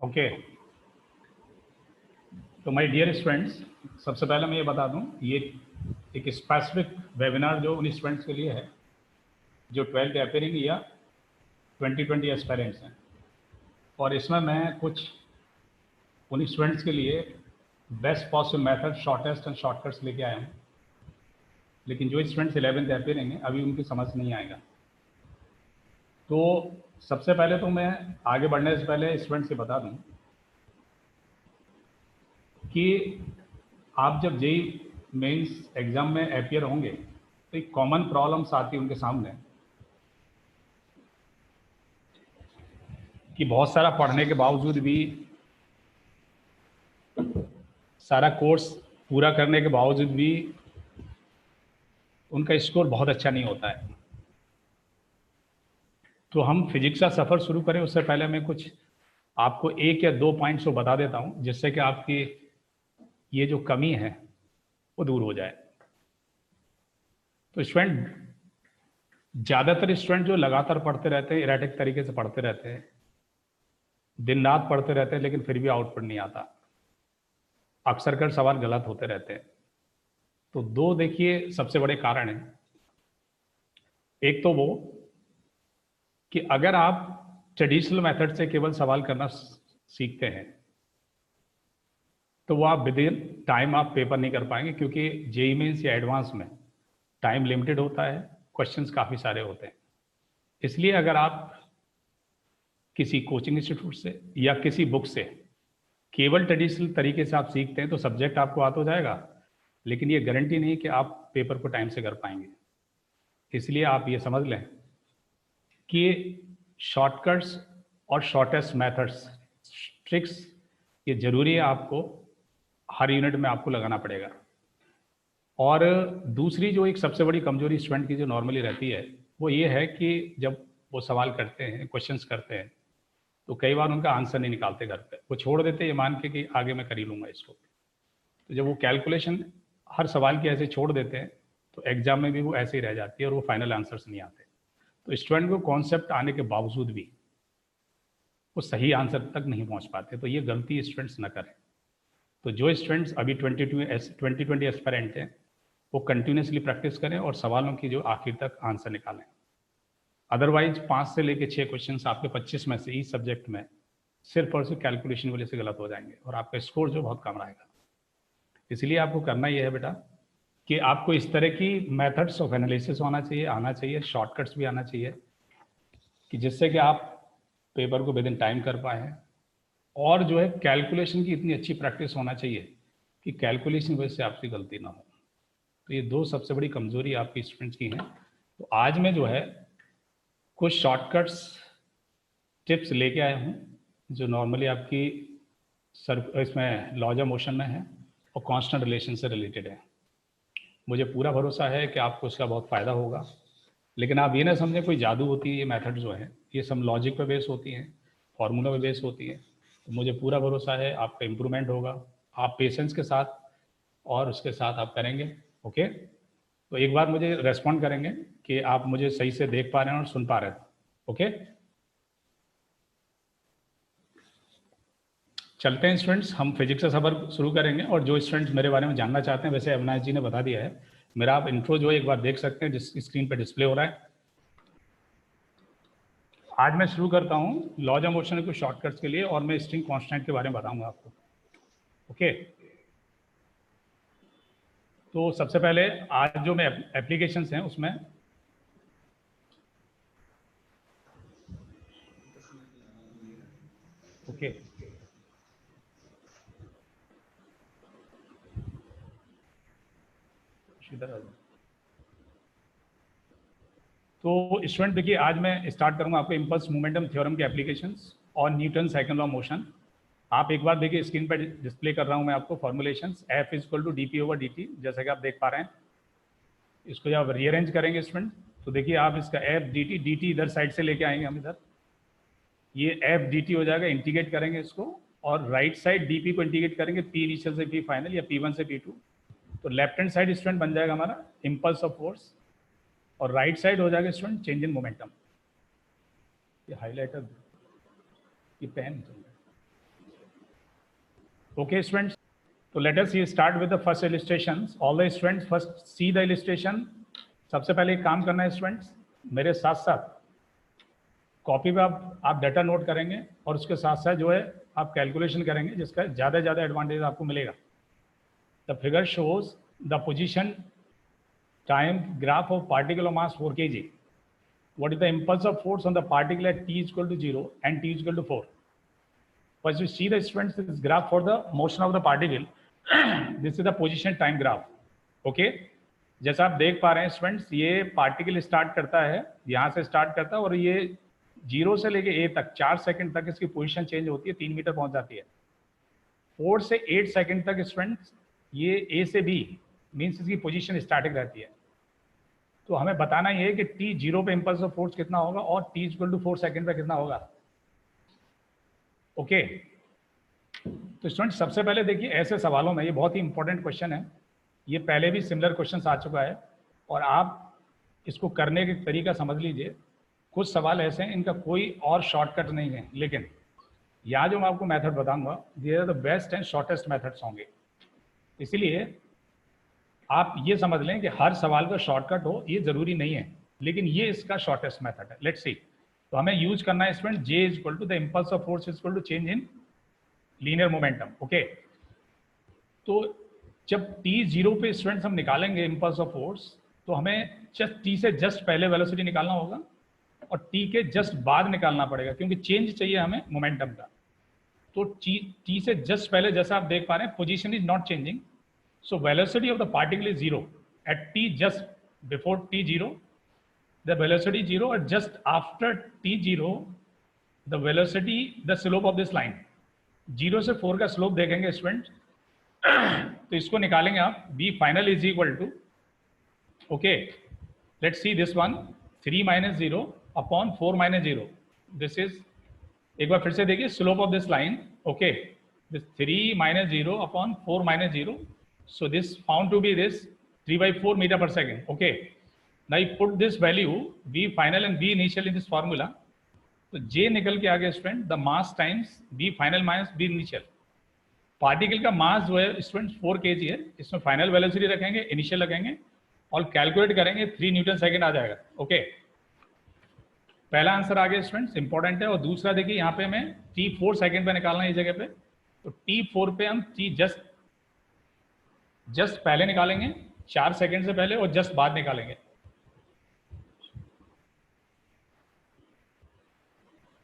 Okay, तो my dear students, सबसे पहले मैं ये बता दूं, ये एक स्पेसिफिक वेबिनार जो उन स्टूडेंट्स के लिए है जो 12th अपेयरिंग या 2020 एस्पायरेंट्स हैं। और इसमें मैं कुछ उन स्टूडेंट्स के लिए best possible method, shortest and shortcuts लेके आया हूँ। लेकिन जो स्टूडेंट्स 11th अपेयरिंग हैं अभी उनकी समझ नहीं आएगा। तो सबसे पहले तो मैं आगे बढ़ने से पहले स्टूडेंट्स से बता दूं कि आप जब जेई मेंस एग्जाम में अपियर होंगे तो एक कॉमन प्रॉब्लम्स आती है उनके सामने कि बहुत सारा पढ़ने के बावजूद भी, सारा कोर्स पूरा करने के बावजूद भी उनका स्कोर बहुत अच्छा नहीं होता है। तो हम फिजिक्स का सफ़र शुरू करें उससे पहले मैं कुछ आपको 1 या 2 पॉइंट्स को बता देता हूं जिससे कि आपकी ये जो कमी है वो दूर हो जाए। तो स्टूडेंट, ज़्यादातर स्टूडेंट जो लगातार पढ़ते रहते हैं, इरेटिक तरीके से पढ़ते रहते हैं, दिन रात पढ़ते रहते हैं, लेकिन फिर भी आउटपुट नहीं आता, अक्सर कर सवाल गलत होते रहते हैं। तो दो देखिए सबसे बड़े कारण हैं। एक तो वो कि अगर आप ट्रेडिशनल मेथड से केवल सवाल करना सीखते हैं तो वो आप विद इन टाइम आप पेपर नहीं कर पाएंगे, क्योंकि जेईई मेंस या एडवांस में टाइम लिमिटेड होता है, क्वेश्चंस काफ़ी सारे होते हैं। इसलिए अगर आप किसी कोचिंग इंस्टीट्यूट से या किसी बुक से केवल ट्रेडिशनल तरीके से आप सीखते हैं तो सब्जेक्ट आपको आता हो जाएगा, लेकिन ये गारंटी नहीं कि आप पेपर को टाइम से कर पाएंगे। इसलिए आप ये समझ लें कि शॉर्टकट्स और शॉर्टेस्ट मेथड्स, ट्रिक्स, ये ज़रूरी है, आपको हर यूनिट में आपको लगाना पड़ेगा। और दूसरी जो एक सबसे बड़ी कमजोरी स्टूडेंट की जो नॉर्मली रहती है वो ये है कि जब वो सवाल करते हैं, क्वेश्चंस करते हैं, तो कई बार उनका आंसर नहीं निकालते घर पे, वो छोड़ देते ये मान के कि आगे मैं कर ही लूँगा इसको। तो जब वो कैलकुलेशन हर सवाल की ऐसे छोड़ देते हैं तो एग्जाम में भी वो ऐसे ही रह जाती है और वो फाइनल आंसर्स नहीं आते। तो स्टूडेंट को कॉन्सेप्ट आने के बावजूद भी वो सही आंसर तक नहीं पहुंच पाते। तो ये गलती स्टूडेंट्स न करें। तो जो स्टूडेंट्स अभी 2020 एस्पायरेंट हैं वो कंटिन्यूसली प्रैक्टिस करें और सवालों की जो आखिर तक आंसर निकालें। अदरवाइज 5 से लेकर 6 क्वेश्चन आपके 25 में से इस सब्जेक्ट में सिर्फ और सिर्फ कैलकुलेशन की वजह से गलत हो जाएंगे और आपका स्कोर जो बहुत कम रहेगा। इसलिए आपको करना यह है बेटा कि आपको इस तरह की मेथड्स ऑफ एनालिसिस आना चाहिए, शॉर्टकट्स भी आना चाहिए, कि जिससे कि आप पेपर को विद इन टाइम कर पाए। और जो है कैलकुलेशन की इतनी अच्छी प्रैक्टिस होना चाहिए कि कैलकुलेशन वजह से आपकी गलती ना हो। तो ये दो सबसे बड़ी कमजोरी आपकी स्टूडेंट्स की हैं। तो आज मैं जो है कुछ शॉर्टकट्स टिप्स लेके आया हूँ जो नॉर्मली आपकी इसमें लॉज ऑफ मोशन में है और कांस्टेंट रिलेशन से रिलेटेड है। मुझे पूरा भरोसा है कि आपको इसका बहुत फ़ायदा होगा। लेकिन आप ये ना समझें कोई जादू होती है, ये मेथड जो है ये सब लॉजिक पे बेस होती हैं, फार्मूला पे बेस होती है। तो मुझे पूरा भरोसा है आपका इम्प्रूवमेंट होगा, आप पेशेंस के साथ और उसके साथ आप करेंगे। ओके, तो एक बार मुझे रेस्पॉन्ड करेंगे कि आप मुझे सही से देख पा रहे हैं और सुन पा रहे हैं। ओके, चलते हैं स्टूडेंट्स, हम फिजिक्स का सफर शुरू करेंगे। और जो स्टूडेंट्स मेरे बारे में जानना चाहते हैं, वैसे अविनाश जी ने बता दिया है, मेरा आप इंट्रो जो है एक बार देख सकते हैं जिस स्क्रीन पर डिस्प्ले हो रहा है। आज मैं शुरू करता हूँ लॉज ऑफ मोशन के शॉर्टकट्स के लिए और मैं स्ट्रिंग कांस्टेंट के बारे में बताऊंगा आपको। ओके, तो सबसे पहले आज जो मैं एप्लीकेशंस हैं उसमें ओके तो स्टूडेंट देखिए, आज मैं स्टार्ट करूंगा आपको इम्पल्स मोमेंटम थ्योरम के एप्लीकेशंस और न्यूटन सेकंड लॉ मोशन। आप एक बार देखिए, स्क्रीन पर डिस्प्ले कर रहा हूं मैं आपको फॉर्मुलेशंस। F इक्वल टू डी/dt, जैसा कि आप देख पा रहे हैं। इसको जब रीअरेंज करेंगे स्टूडेंट तो देखिए आप इसका F/dt इधर साइड से लेके आएंगे हम इधर, ये F/dt हो जाएगा। इंटीग्रेट करेंगे इसको और राइट साइड dp को इंटीग्रेट करेंगे, P इनिशियल से P फाइनल या P1 से P2। तो लेफ्ट हैंड साइड स्टूडेंट बन जाएगा हमारा इम्पल्स ऑफ फोर्स और राइट साइड हो जाएगा स्टूडेंट चेंज इन मोमेंटम। ये हाईलाइटर, ये pen Okay, students. So let us start with the first illustrations. All the students first see the illustration. सबसे पहले एक काम करना है स्टूडेंट्स, मेरे साथ साथ कॉपी पे आप डाटा नोट करेंगे और उसके साथ साथ जो है आप कैलकुलेशन करेंगे, जिसका ज़्यादा से ज़्यादा एडवांटेज आपको मिलेगा. The figure shows the position time graph of particle of mass 4 kg. What is the impulse of force on the particle at t equal to 0 and t equal to 4? First you see the students this graph for the motion of the particle. This is the position time graph. Okay, जैसा आप देख पा रहे हैं students, ये particle start करता है, यहाँ से स्टार्ट करता है और ये 0 से लेके a तक 4 सेकंड तक इसकी पोजीशन चेंज होती है, 3 मीटर पहुंच जाती है. 4 से 8 सेकंड तक स्टूडेंट्स ये a से b मीन्स इसकी पोजीशन स्टार्टिंग रहती है. तो हमें बताना ये है कि t 0 पे इम्पल्स ऑफ फोर्स कितना होगा और t इक्वल टू 4 सेकंड पे कितना होगा. ओके, तो स्टूडेंट सबसे पहले देखिए ऐसे सवालों में ये बहुत ही इंपॉर्टेंट क्वेश्चन है. ये पहले भी सिमिलर क्वेश्चन आ चुका है और आप इसको करने का तरीका समझ लीजिए. कुछ सवाल ऐसे हैं इनका कोई और शॉर्टकट नहीं है, लेकिन यहाँ जो मैं आपको मेथड बताऊंगा ये are the best and shortest methods होंगे. इसलिए आप ये समझ लें कि हर सवाल का शॉर्टकट हो ये जरूरी नहीं है, लेकिन ये इसका शॉर्टेस्ट मेथड है. Let's see. तो हमें यूज करना है student J is equal to the impulse of force is equal to change in linear momentum. Okay, तो जब t 0 पे स्टूडेंट्स हम निकालेंगे इम्पल्स ऑफ फोर्स, तो हमें t से जस्ट पहले वेलोसिटी निकालना होगा और t के जस्ट बाद निकालना पड़ेगा, क्योंकि चेंज चाहिए हमें मोमेंटम का. तो t से जस्ट पहले जैसा आप देख पा रहे हैं position is not changing, so velocity of the particle is 0 at t just before t0 the velocity is 0, or just after t0 the velocity, the slope of this line 0 से 4 का स्लोप देखेंगे स्टूडेंट. तो इसको निकालेंगे आप b final is equal to, okay, let's see this one, 3 minus 0 upon 4 minus 0. this is, एक बार फिर से देखिए slope of this line. Okay, this 3 minus 0 upon 4 minus 0. So this found to be this 3/4 meter per second. Okay. Now you put this value v final and v initial in this formula. तो J निकल के आ गया student the mass times v final minus v initial. Particle का मास जो है student 4 kg है. इसमें final velocity रखेंगे, इनिशियल रखेंगे और कैलकुलेट करेंगे, 3 न्यूटन सेकेंड आ जाएगा. ओके, पहला आंसर आ गया स्टूडेंट्स, इंपॉर्टेंट है. और दूसरा देखिए यहाँ पे हमें t 4 सेकेंड पे निकालना है इस जगह पे. तो t 4 पे हम t जस्ट पहले निकालेंगे 4 सेकंड से पहले और जस्ट बाद निकालेंगे.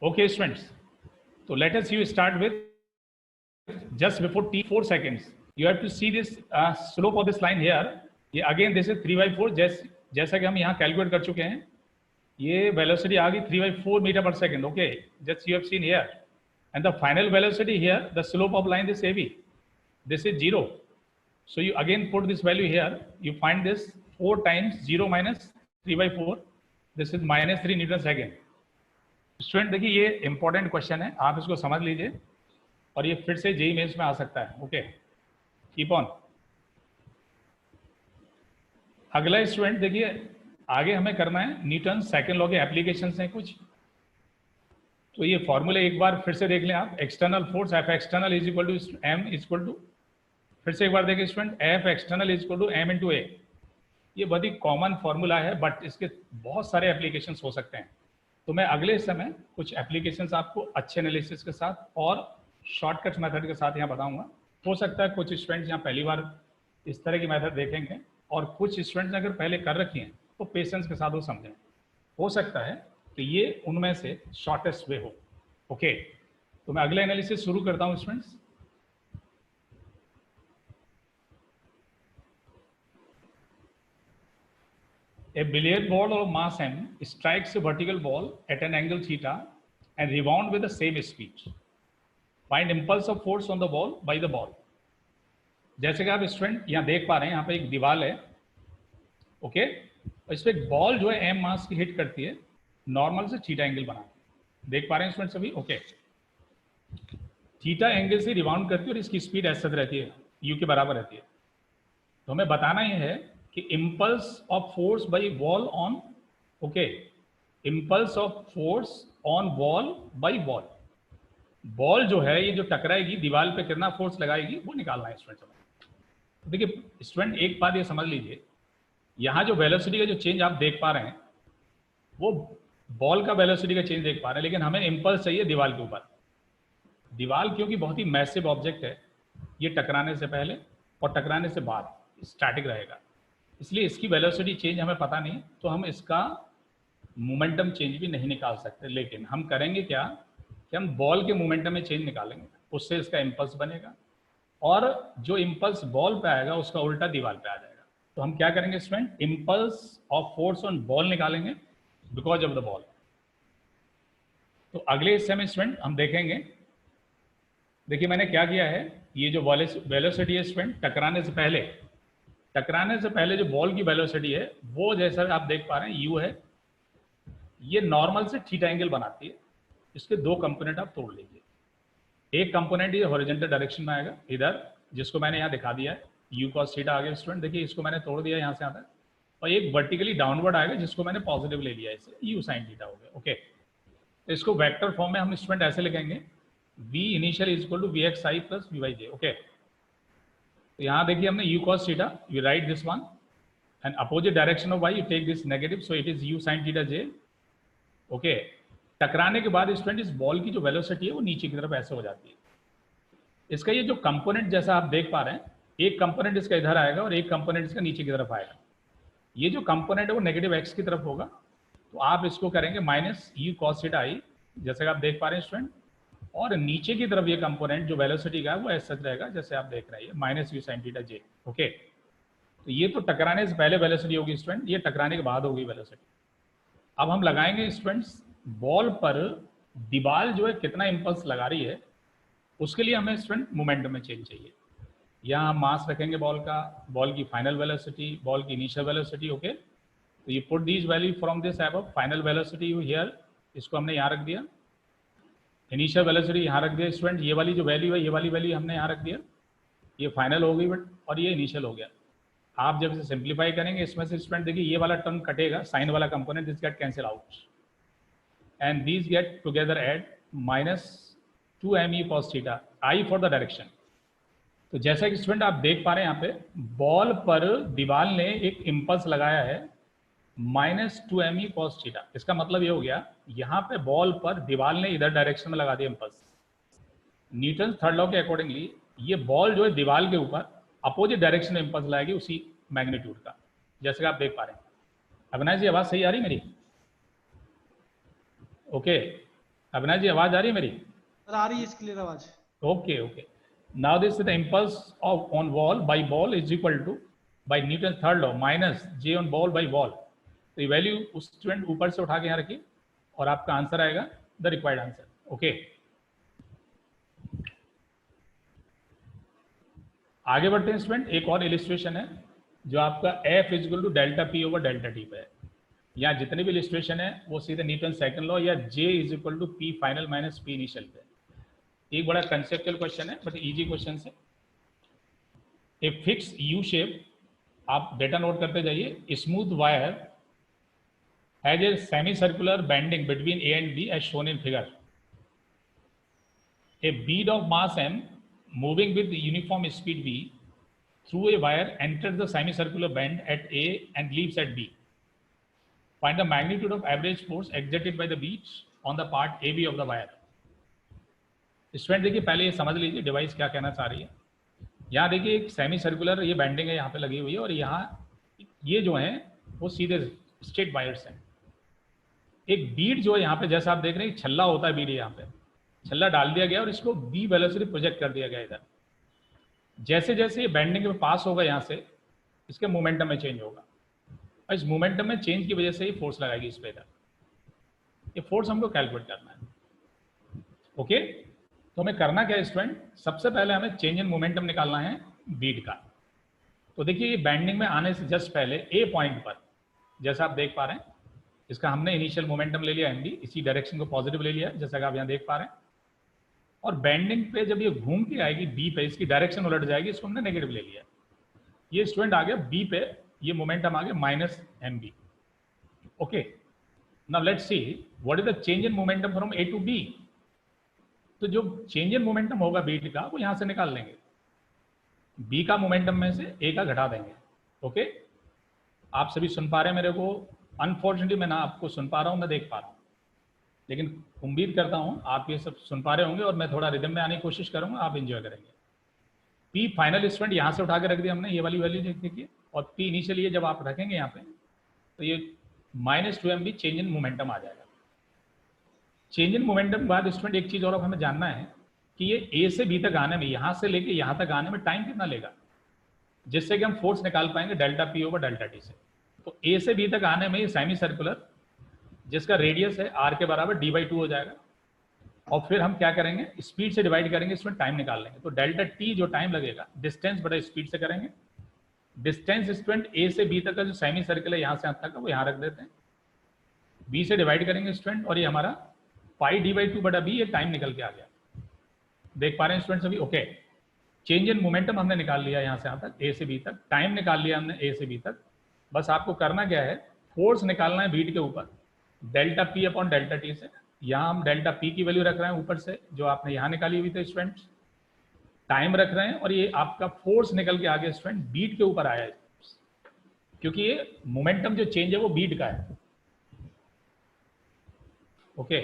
ओके स्टूडेंट्स, तो let us you start with just before t 4 seconds you have to see this slope of this line here. ये अगेन दिस इज 3/4 जैसा कि हम यहाँ कैलकुलेट कर चुके हैं. ये वेलोसिटी आ गई 3/4 मीटर पर second. Okay, just you have seen here and the final velocity here, the slope of line this AB, this is 0. So you again put this value here, you find this 4 times 0 minus 3/4, this is minus 3 Newton second. Student देखिए ये important question है, आप इसको समझ लीजिए और ये फिर से जेईई मेंस में आ सकता है. Okay, keep on. अगला स्टूडेंट देखिए आगे हमें करना है न्यूटन सेकंड लॉ के एप्लीकेशंस हैं कुछ. तो ये फॉर्मूले एक बार फिर से देख लें आप. External force F external is equal to M is equal to, फिर से एक बार देखिए student, F external is equal to M into A. ये बहुत ही कॉमन फॉर्मूला है बट इसके बहुत सारे एप्लीकेशंस हो सकते हैं. तो मैं अगले समय कुछ एप्लीकेशंस आपको अच्छे एनालिसिस के साथ और शॉर्टकट मेथड के साथ यहाँ बताऊंगा. हो सकता है कुछ स्टूडेंट्स यहाँ पहली बार इस तरह की मेथड देखेंगे और कुछ स्टूडेंट्स अगर पहले कर रखी हैं तो पेशेंस के साथ वो समझें. हो सकता है कि ये उनमें से शॉर्टेस्ट वे हो. ओके, तो मैं अगला एनालिसिस शुरू करता हूँ students. A billiard ball of mass m strikes a vertical ball at an angle theta and rebound with the same speed. Find impulse of force on the ball by the ball. जैसे कि आप student यहाँ देख पा रहे हैं, यहाँ पे एक दीवार है. ओके, इस पे एक बॉल जो है m मास की हिट करती है, नॉर्मल से थीटा एंगल बना. देख पा रहे हैं स्टूडेंट सभी. ओके, थीटा एंगल से रिबाउंड करती है और इसकी स्पीड ऐसे रहती है, u के बराबर रहती है. तो हमें बताना ये है कि impulse of force by wall on, okay, impulse of force on wall bye wall. Ball जो है ये जो टकराएगी दीवार पे कितना फोर्स लगाएगी वो निकालना है स्टूडेंट। तो देखिए स्टूडेंट एक बात ये समझ लीजिए, यहाँ जो वेलोसिटी का जो चेंज आप देख पा रहे हैं वो बॉल का वेलोसिटी का चेंज देख पा रहे हैं, लेकिन हमें इम्पल्स चाहिए दीवार के ऊपर। दीवार क्योंकि बहुत ही मैसिव ऑब्जेक्ट है, ये टकराने से पहले और टकराने से बाद स्टैटिक रहेगा, इसलिए इसकी वेलोसिटी चेंज हमें पता नहीं, तो हम इसका मोमेंटम चेंज भी नहीं निकाल सकते। लेकिन हम करेंगे क्या कि हम बॉल के मोमेंटम में चेंज निकालेंगे, उससे इसका इम्पल्स बनेगा और जो इम्पल्स बॉल पे आएगा उसका उल्टा दीवार पे आ जाएगा। तो हम क्या करेंगे student, impulse of force on ball निकालेंगे बिकॉज ऑफ द बॉल। तो अगले हिस्से में स्टूडेंट हम देखेंगे, देखिए मैंने क्या किया है, ये जो वेलोसिटी है स्टूडेंट टकराने से पहले जो बॉल की वेलोसिटी है वो जैसा आप देख पा रहे हैं यू है, ये नॉर्मल से थीटा एंगल बनाती है। इसके दो कंपोनेंट आप तोड़ लीजिए, एक कंपोनेंट ये हॉरिजॉन्टल डायरेक्शन में आएगा इधर, जिसको मैंने यहाँ दिखा दिया है यू कॉस थीटा आ गया स्टूडेंट, देखिए इसको मैंने तोड़ दिया यहाँ से यहाँ तक, और एक वर्टिकली डाउनवर्ड आएगा जिसको मैंने पॉजिटिव ले लिया, इसे यू साइन थीटा हो गया। ओके, तो इसको वेक्टर फॉर्म में हम स्टूडेंट ऐसे लिखेंगे, v initial is equal to v x i plus v y j. Okay, तो यहाँ देखिए हमने u cos theta, you write this one, and opposite direction of y you take this negative, so it is u sin theta j। Okay, टकराने के बाद student इस ball की जो वेलोसिटी है वो नीचे की तरफ ऐसे हो जाती है। इसका ये जो कंपोनेंट जैसा आप देख पा रहे हैं, एक कंपोनेंट इसका इधर आएगा और एक कंपोनेंट इसका नीचे की तरफ आएगा। ये जो कंपोनेंट है वो नेगेटिव x की तरफ होगा, तो आप इसको करेंगे minus u cos theta i, जैसे आप देख पा रहे हैं स्टूडेंट, और नीचे की तरफ ये कंपोनेंट जो वेलोसिटी का है वो ऐसा रहेगा जैसे आप देख रहे हैं minus you sine theta J. Okay, तो ये तो टकराने से पहले वेलोसिटी होगी स्टूडेंट, ये टकराने के बाद होगी वेलोसिटी। अब हम लगाएंगे स्टूडेंट्स बॉल पर दीवार जो है कितना इंपल्स लगा रही है, उसके लिए हमें स्टूडेंट मोमेंटम में चेंज चाहिए। यहाँ हम मास रखेंगे बॉल का, बॉल की फाइनल वेलोसिटी, बॉल की इनिशियल वेलोसिटी। ओके, तो ये put these value from this above, final velocity here, इसको हमने यहाँ रख दिया, इनिशियल वेलोसिटी यहाँ रख दिया स्टूडेंट, ये वाली जो वैल्यू है ये वाली वैल्यू हमने यहाँ रख दिया, ये फाइनल हो गई बट, और ये इनिशियल हो गया। आप जब इसे सिंप्लीफाई करेंगे इसमें से स्टूडेंट देखिए ये वाला टर्म कटेगा, साइन वाला component, this get cancel out and these get together at minus 2me cos theta I for the direction. तो जैसा कि स्टूडेंट आप देख पा रहे हैं यहाँ पे बॉल पर दीवार ने एक इम्पल्स लगाया है माइनस 2me cos थीटा, इसका मतलब ये हो गया यहाँ पे बॉल पर दीवार ने इधर डायरेक्शन में लगा दिया इम्पल्स। न्यूटन थर्ड लॉ के अकॉर्डिंगली ये बॉल जो है दीवार के ऊपर अपोजिट डायरेक्शन में इम्पल्स लाएगी उसी मैग्नीट्यूड का, जैसे कि आप देख पा रहे हैं। अविनाश जी आवाज सही आ रही मेरी? ओके, अविनाश जी आवाज आ रही है मेरी? आ रही है इसके लिए आवाज। Okay okay, now this the impulse of on wall by ball is equal to by Newton third law minus J on ball by ball. तो ये वैल्यू उस स्टूडेंट ऊपर से उठा के यहाँ रखिए और आपका आंसर आएगा द रिक्वायर्ड आंसर। ओके, आगे बढ़ते हैं स्टूडेंट, एक और इलिस्ट्रेशन है जो आपका F equal to delta p over delta t पे है। यहाँ जितने भी इलिस्ट्रेशन है वो सीधे न्यूटन सेकंड लॉ या J is equal to p final minus p initial पे। एक बड़ा कंसेप्चुअल क्वेश्चन है बट इजी क्वेश्चन है। ए फिक्स यू शेप, आप डेटा नोट करते जाइए, smooth wire has a semi circular bending between A and B as shown in figure. A bead of mass m moving with uniform speed v through a wire enters the semicircular bend at A and leaves at B. Find the magnitude of average force exerted by the beads on the part AB of the wire. Student देखिए पहले ये समझ लीजिए device क्या कहना चाह रही है। यहाँ देखिए एक सेमी सर्कुलर ये बैंडिंग है यहाँ पे लगी हुई है और यहाँ ये जो है वो सीधे स्ट्रेट वायर्स हैं। एक बीड जो है यहाँ पे जैसा आप देख रहे हैं छल्ला होता है, बीड यहाँ पे छल्ला डाल दिया गया और इसको बी वेलोसिटी प्रोजेक्ट कर दिया गया इधर। जैसे जैसे ये बैंडिंग में पास होगा यहाँ से इसके मोमेंटम में चेंज होगा और इस मोमेंटम में चेंज की वजह से ही फोर्स लगाएगी इस पे इधर। ये फोर्स हमको कैलकुलेट करना है। ओके, तो हमें करना क्या है स्टूडेंट, सबसे पहले हमें चेंज इन मोमेंटम निकालना है बीड का। तो देखिए ये बैंडिंग में आने से जस्ट पहले ए पॉइंट पर जैसा आप देख पा रहे हैं इसका हमने इनिशियल मोमेंटम ले लिया एम डी, इसी डायरेक्शन को पॉजिटिव ले लिया जैसा कि आप यहाँ देख पा रहे हैं। और बैंडिंग पे जब ये घूम के आएगी बी पे, इसकी डायरेक्शन उलट जाएगी, इसको हमने नेगेटिव ले लिया। ये स्टूडेंट आ गया बी पे, ये मोमेंटम आ गया minus m b. Okay, now let's see what is the change in momentum from A to B. तो जो चेंज इन मोमेंटम होगा बीट का वो यहाँ से निकाल लेंगे, बी का मोमेंटम में से ए का घटा देंगे। ओके, आप सभी सुन पा रहे हैं मेरे को? अनफॉर्चुनेटली मैं ना आपको सुन पा रहा हूँ, मैं देख पा रहा हूँ, लेकिन उम्मीद करता हूँ आप ये सब सुन पा रहे होंगे और मैं थोड़ा रिदम में आने की कोशिश करूँगा, आप एंजॉय करेंगे। पी फाइनल स्टूडेंट यहाँ से उठा के रख दिया हमने, ये वाली वैल्यू देख देखिए, और पी इनिशियल ये जब आप रखेंगे यहाँ पे तो ये -2mv चेंज इन मोमेंटम आ जाएगा। चेंज इन मोमेंटम के बाद स्टूडेंट एक चीज़ और हमें जानना है कि ये ए से बी तक आने में, यहाँ से लेके यहाँ तक आने में टाइम कितना लेगा, जिससे कि हम फोर्स निकाल पाएंगे delta p over delta T से। तो ए से बी तक आने में ये सेमी सर्कुलर जिसका रेडियस है r के बराबर d/2 हो जाएगा, और फिर हम क्या करेंगे, स्पीड से डिवाइड करेंगे, इसमें टाइम निकाल लेंगे। तो डेल्टा टी जो टाइम लगेगा डिस्टेंस बटा स्पीड से करेंगे। डिस्टेंस स्टूडेंट ए से बी तक का जो सेमी सर्कल है यहाँ से यहाँ तक का वो यहाँ रख देते हैं, बी से डिवाइड करेंगे स्टूडेंट, और ये हमारा पाई d/2 बटा बी, ये टाइम निकल के आ गया। देख पा रहे हैं स्टूडेंट सभी? ओके, चेंज इन मोमेंटम हमने निकाल लिया यहाँ से यहाँ तक, ए से बी तक, टाइम निकाल लिया हमने ए से बी तक। बस आपको करना क्या है, फोर्स निकालना है बीट के ऊपर delta P upon delta T से। यहाँ हम डेल्टा पी की वैल्यू रख रहे हैं ऊपर से, जो आपने यहाँ निकाली हुई थी स्टूडेंट्स, टाइम रख रहे हैं, और ये आपका फोर्स निकल के आगे स्टूडेंट बीट के ऊपर आया है, क्योंकि ये मोमेंटम जो चेंज है वो बीट का है। ओके,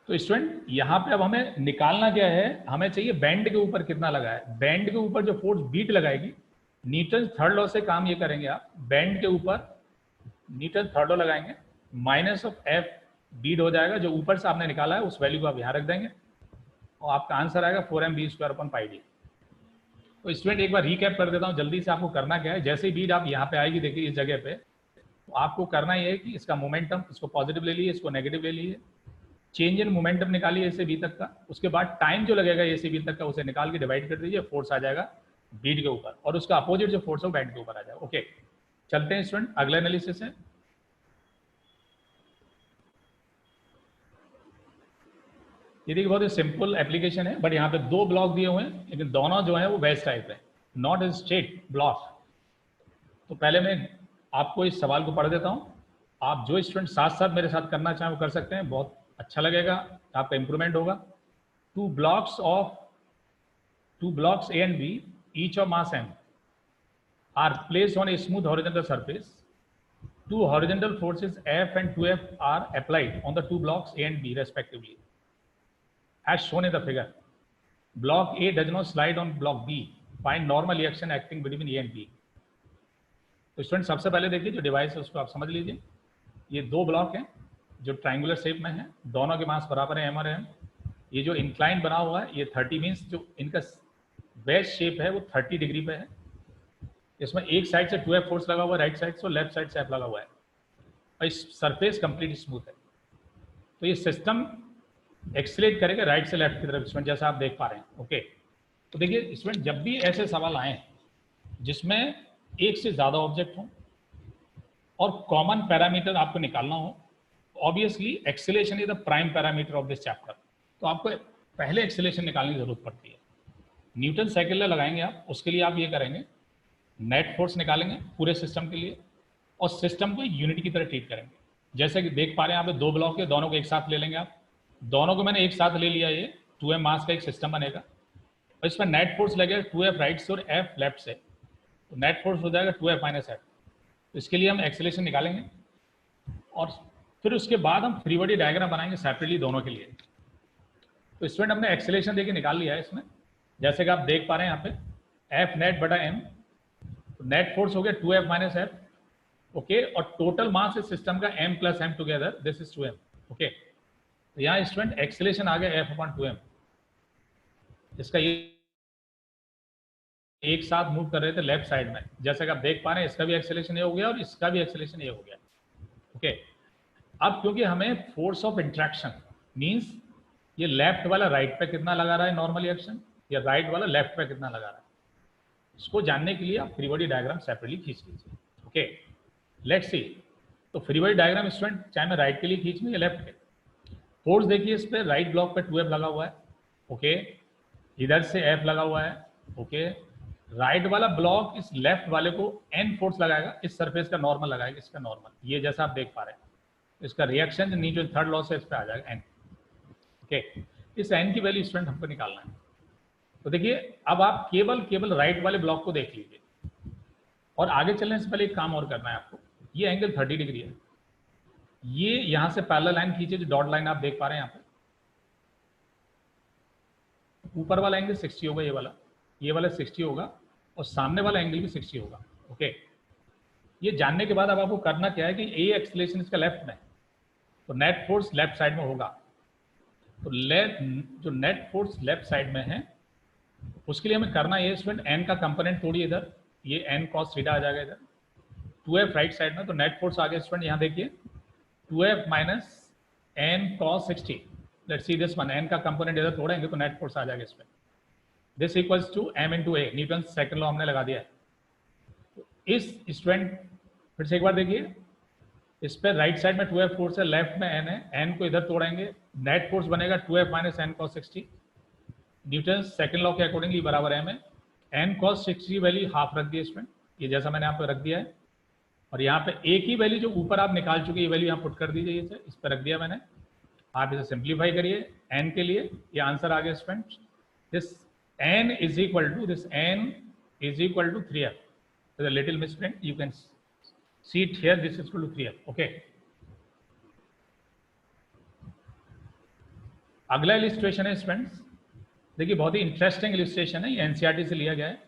तो स्टूडेंट यहाँ पे अब हमें निकालना क्या है, हमें चाहिए बैंड के ऊपर कितना लगा है। बैंड के ऊपर जो फोर्स बीट लगाएगी, न्यूटन थर्ड लॉ से काम ये करेंगे आप, बैंड के ऊपर न्यूटन थर्ड लॉ लगाएंगे, माइनस ऑफ एफ बीट हो जाएगा, जो ऊपर से आपने निकाला है उस वैल्यू को आप यहाँ रख देंगे, और आपका आंसर आएगा 4mv²/πd। तो स्टूडेंट एक बार रिकैप कर देता हूँ जल्दी से, आपको करना क्या है, जैसे ही बीट आप यहाँ पे आएगी देखिए इस जगह पे, तो आपको करना ये है कि इसका मोमेंटम, इसको पॉजिटिव ले लीजिए, इसको नेगेटिव ले लीजिए, चेंज इन मोमेंटम निकालिए ए से बी तक का, उसके बाद टाइम जो लगेगा ए से बी तक का उसे निकाल के डिवाइड कर दीजिए, फोर्स आ जाएगा बीट के ऊपर, और उसका अपोजिट जो फोर्स है वो बैंड के ऊपर आ जाएगा। ओके, चलते हैं स्टूडेंट अगले एनालिसिस है। ये देखिए बहुत ही सिंपल एप्लीकेशन है, बट यहाँ पे दो ब्लॉक दिए हुए हैं, लेकिन दोनों जो है वो वेज टाइप है, नॉट ए स्ट्रेट ब्लॉक। तो पहले मैं आपको इस सवाल को पढ़ देता हूँ, आप जो स्टूडेंट साथ साथ मेरे साथ करना चाहें वो कर सकते हैं, बहुत अच्छा लगेगा, आपका इंप्रूवमेंट होगा। Two blocks A and B, each of mass m, are placed on a smooth horizontal surface. Two horizontal forces F and 2F are applied on the two blocks A and B respectively, as shown in the figure. Block A does not slide on block B. Find normal reaction acting between A and B. तो student सबसे पहले देखिए जो device है उसको आप समझ लीजिए। ये दो ब्लॉक हैं जो ट्रायंगुलर शेप में है, दोनों के मास बराबर है m और m। ये जो इंक्लाइन बना हुआ है ये 30 मीन्स जो इनका बेस शेप है वो 30 डिग्री पे है। इसमें एक साइड से 2F फोर्स लगा हुआ है, राइट साइड से, लेफ्ट साइड से F लगा हुआ है, और इस सरफेस कंप्लीट स्मूथ है। तो ये सिस्टम एक्सीलरेट करेगा राइट से लेफ्ट की तरफ स्टूडेंट, जैसा आप देख पा रहे हैं। ओके, तो देखिए स्टूडेंट जब भी ऐसे सवाल आए जिसमें एक से ज़्यादा ऑब्जेक्ट हो और कॉमन पैरामीटर आपको निकालना हो, obviously acceleration is the prime parameter of this chapter, तो आपको पहले एक्सीलरेशन निकालने की जरूरत पड़ती है। न्यूटन साइकिल लगाएंगे आप, उसके लिए आप ये करेंगे, नेट फोर्स निकालेंगे पूरे सिस्टम के लिए, और सिस्टम को यूनिट की तरह ट्रीट करेंगे। जैसे कि देख पा रहे हैं यहाँ पे दो ब्लॉक है, दोनों को एक साथ ले लेंगे आप, दोनों को मैंने एक साथ ले लिया, ये 2m मास का एक सिस्टम बनेगा, और इसमें नेट फोर्स लगेगा 2F राइट से और F लेफ्ट से, तो नेट फोर्स हो जाएगा 2F - F। तो इसके लिए हम एक्सीलरेशन निकालेंगे, और फिर उसके बाद हम फ्री बॉडी डायग्राम बनाएंगे सेपरेटली दोनों के लिए। तो स्टूडेंट हमने एक्सीलरेशन देखिए निकाल लिया है इसमें, जैसे कि आप देख पा रहे हैं यहाँ पे F नेट बटा m, तो नेट फोर्स हो गया 2F - F। ओके, और टोटल मास इस सिस्टम का m + m together, this is 2m। Okay, तो यहाँ स्टूडेंट एक्सीलरेशन आ गया F/2m। इसका ये एक साथ मूव कर रहे थे लेफ्ट साइड में, जैसे कि आप देख पा रहे हैं, इसका भी एक्सीलरेशन ये हो गया और इसका भी एक्सीलरेशन ये हो गया। ओके, अब क्योंकि हमें फोर्स ऑफ इंट्रैक्शन मींस ये लेफ्ट वाला राइट पे कितना लगा रहा है नॉर्मल रिएक्शन, या राइट वाला लेफ्ट पे कितना लगा रहा है, इसको जानने के लिए आप फ्री बॉडी डायग्राम सेपरेटली खींच लीजिए। Okay, let's see. तो फ्री बॉडी डायग्राम स्टूडेंट चाहे मैं राइट के लिए खींच लूँ या लेफ्ट के, फोर्स देखिए इस पे राइट ब्लॉक पे 2F लगा हुआ है। ओके, इधर से F लगा हुआ है। ओके, राइट वाला ब्लॉक इस लेफ्ट वाले को N फोर्स लगाएगा, इस सरफेस का नॉर्मल लगाएगा, इसका नॉर्मल, ये जैसा आप देख पा रहे हैं। इसका रिएक्शन न्यूटन थर्ड लॉ से इस पे आ जाएगा N। ओके, इस n की वैल्यू स्टूडेंट हमको निकालना है। तो देखिए अब आप केवल राइट वाले ब्लॉक को देख लीजिए, और आगे चलने से पहले एक काम और करना है आपको। ये एंगल 30 डिग्री है, ये यहां से पैरेलल लाइन खींचे, जो डॉट लाइन आप देख पा रहे हैं यहाँ पे, ऊपर वाला एंगल 60 होगा, ये वाला 60 होगा, और सामने वाला एंगल भी 60 होगा। ओके, ये जानने के बाद अब आपको करना क्या है कि ए एक्सेलरेशन इसका लेफ्ट में, तो नेट फोर्स लेफ्ट साइड में होगा। तो जो नेट फोर्स लेफ्ट साइड में है, उसके लिए हमें करना ये स्टूडेंट, एन का कंपोनेंट तोड़िए इधर, ये एन कॉस थीटा आ जाएगा इधर, 2f राइट साइड में, तो नेट फोर्स आ गया स्टूडेंट, यहाँ देखिए 2f minus n cos 60। Let's see this one, n का कंपोनेंट इधर तोड़ेंगे तो नेट फोर्स आ जाएगा इसमें। This equals to m into a, Newton second law हमने लगा दिया है। तो इस स्टूडेंट फिर से एक बार देखिए, इस पर राइट साइड में 2f फोर्स है, लेफ्ट में n है, n को इधर तोड़ेंगे, नेट फोर्स बनेगा 2f minus n cos 60, Newton second law के अकॉर्डिंगली बराबर m है। एन कॉस 60 वैल्यू हाफ रख दी इसमें, ये जैसा मैंने यहाँ पे रख दिया है, और यहाँ पे एक ही वैल्यू जो ऊपर आप निकाल चुके, ये वैल्यू यहाँ पुट कर दीजिए, इस पर रख दिया मैंने। आप इसे सिंप्लीफाई करिए n के लिए, ये आंसर आ गया student, this n is equal to 3f। There's a little misprint, you can see it here, this is equal to 3f. okay, अगला इलिस्ट्रेशन है स्टूडेंट्स, देखिए बहुत ही इंटरेस्टिंग इलिस्ट्रेशन है, ये एनसीईआरटी से लिया गया है,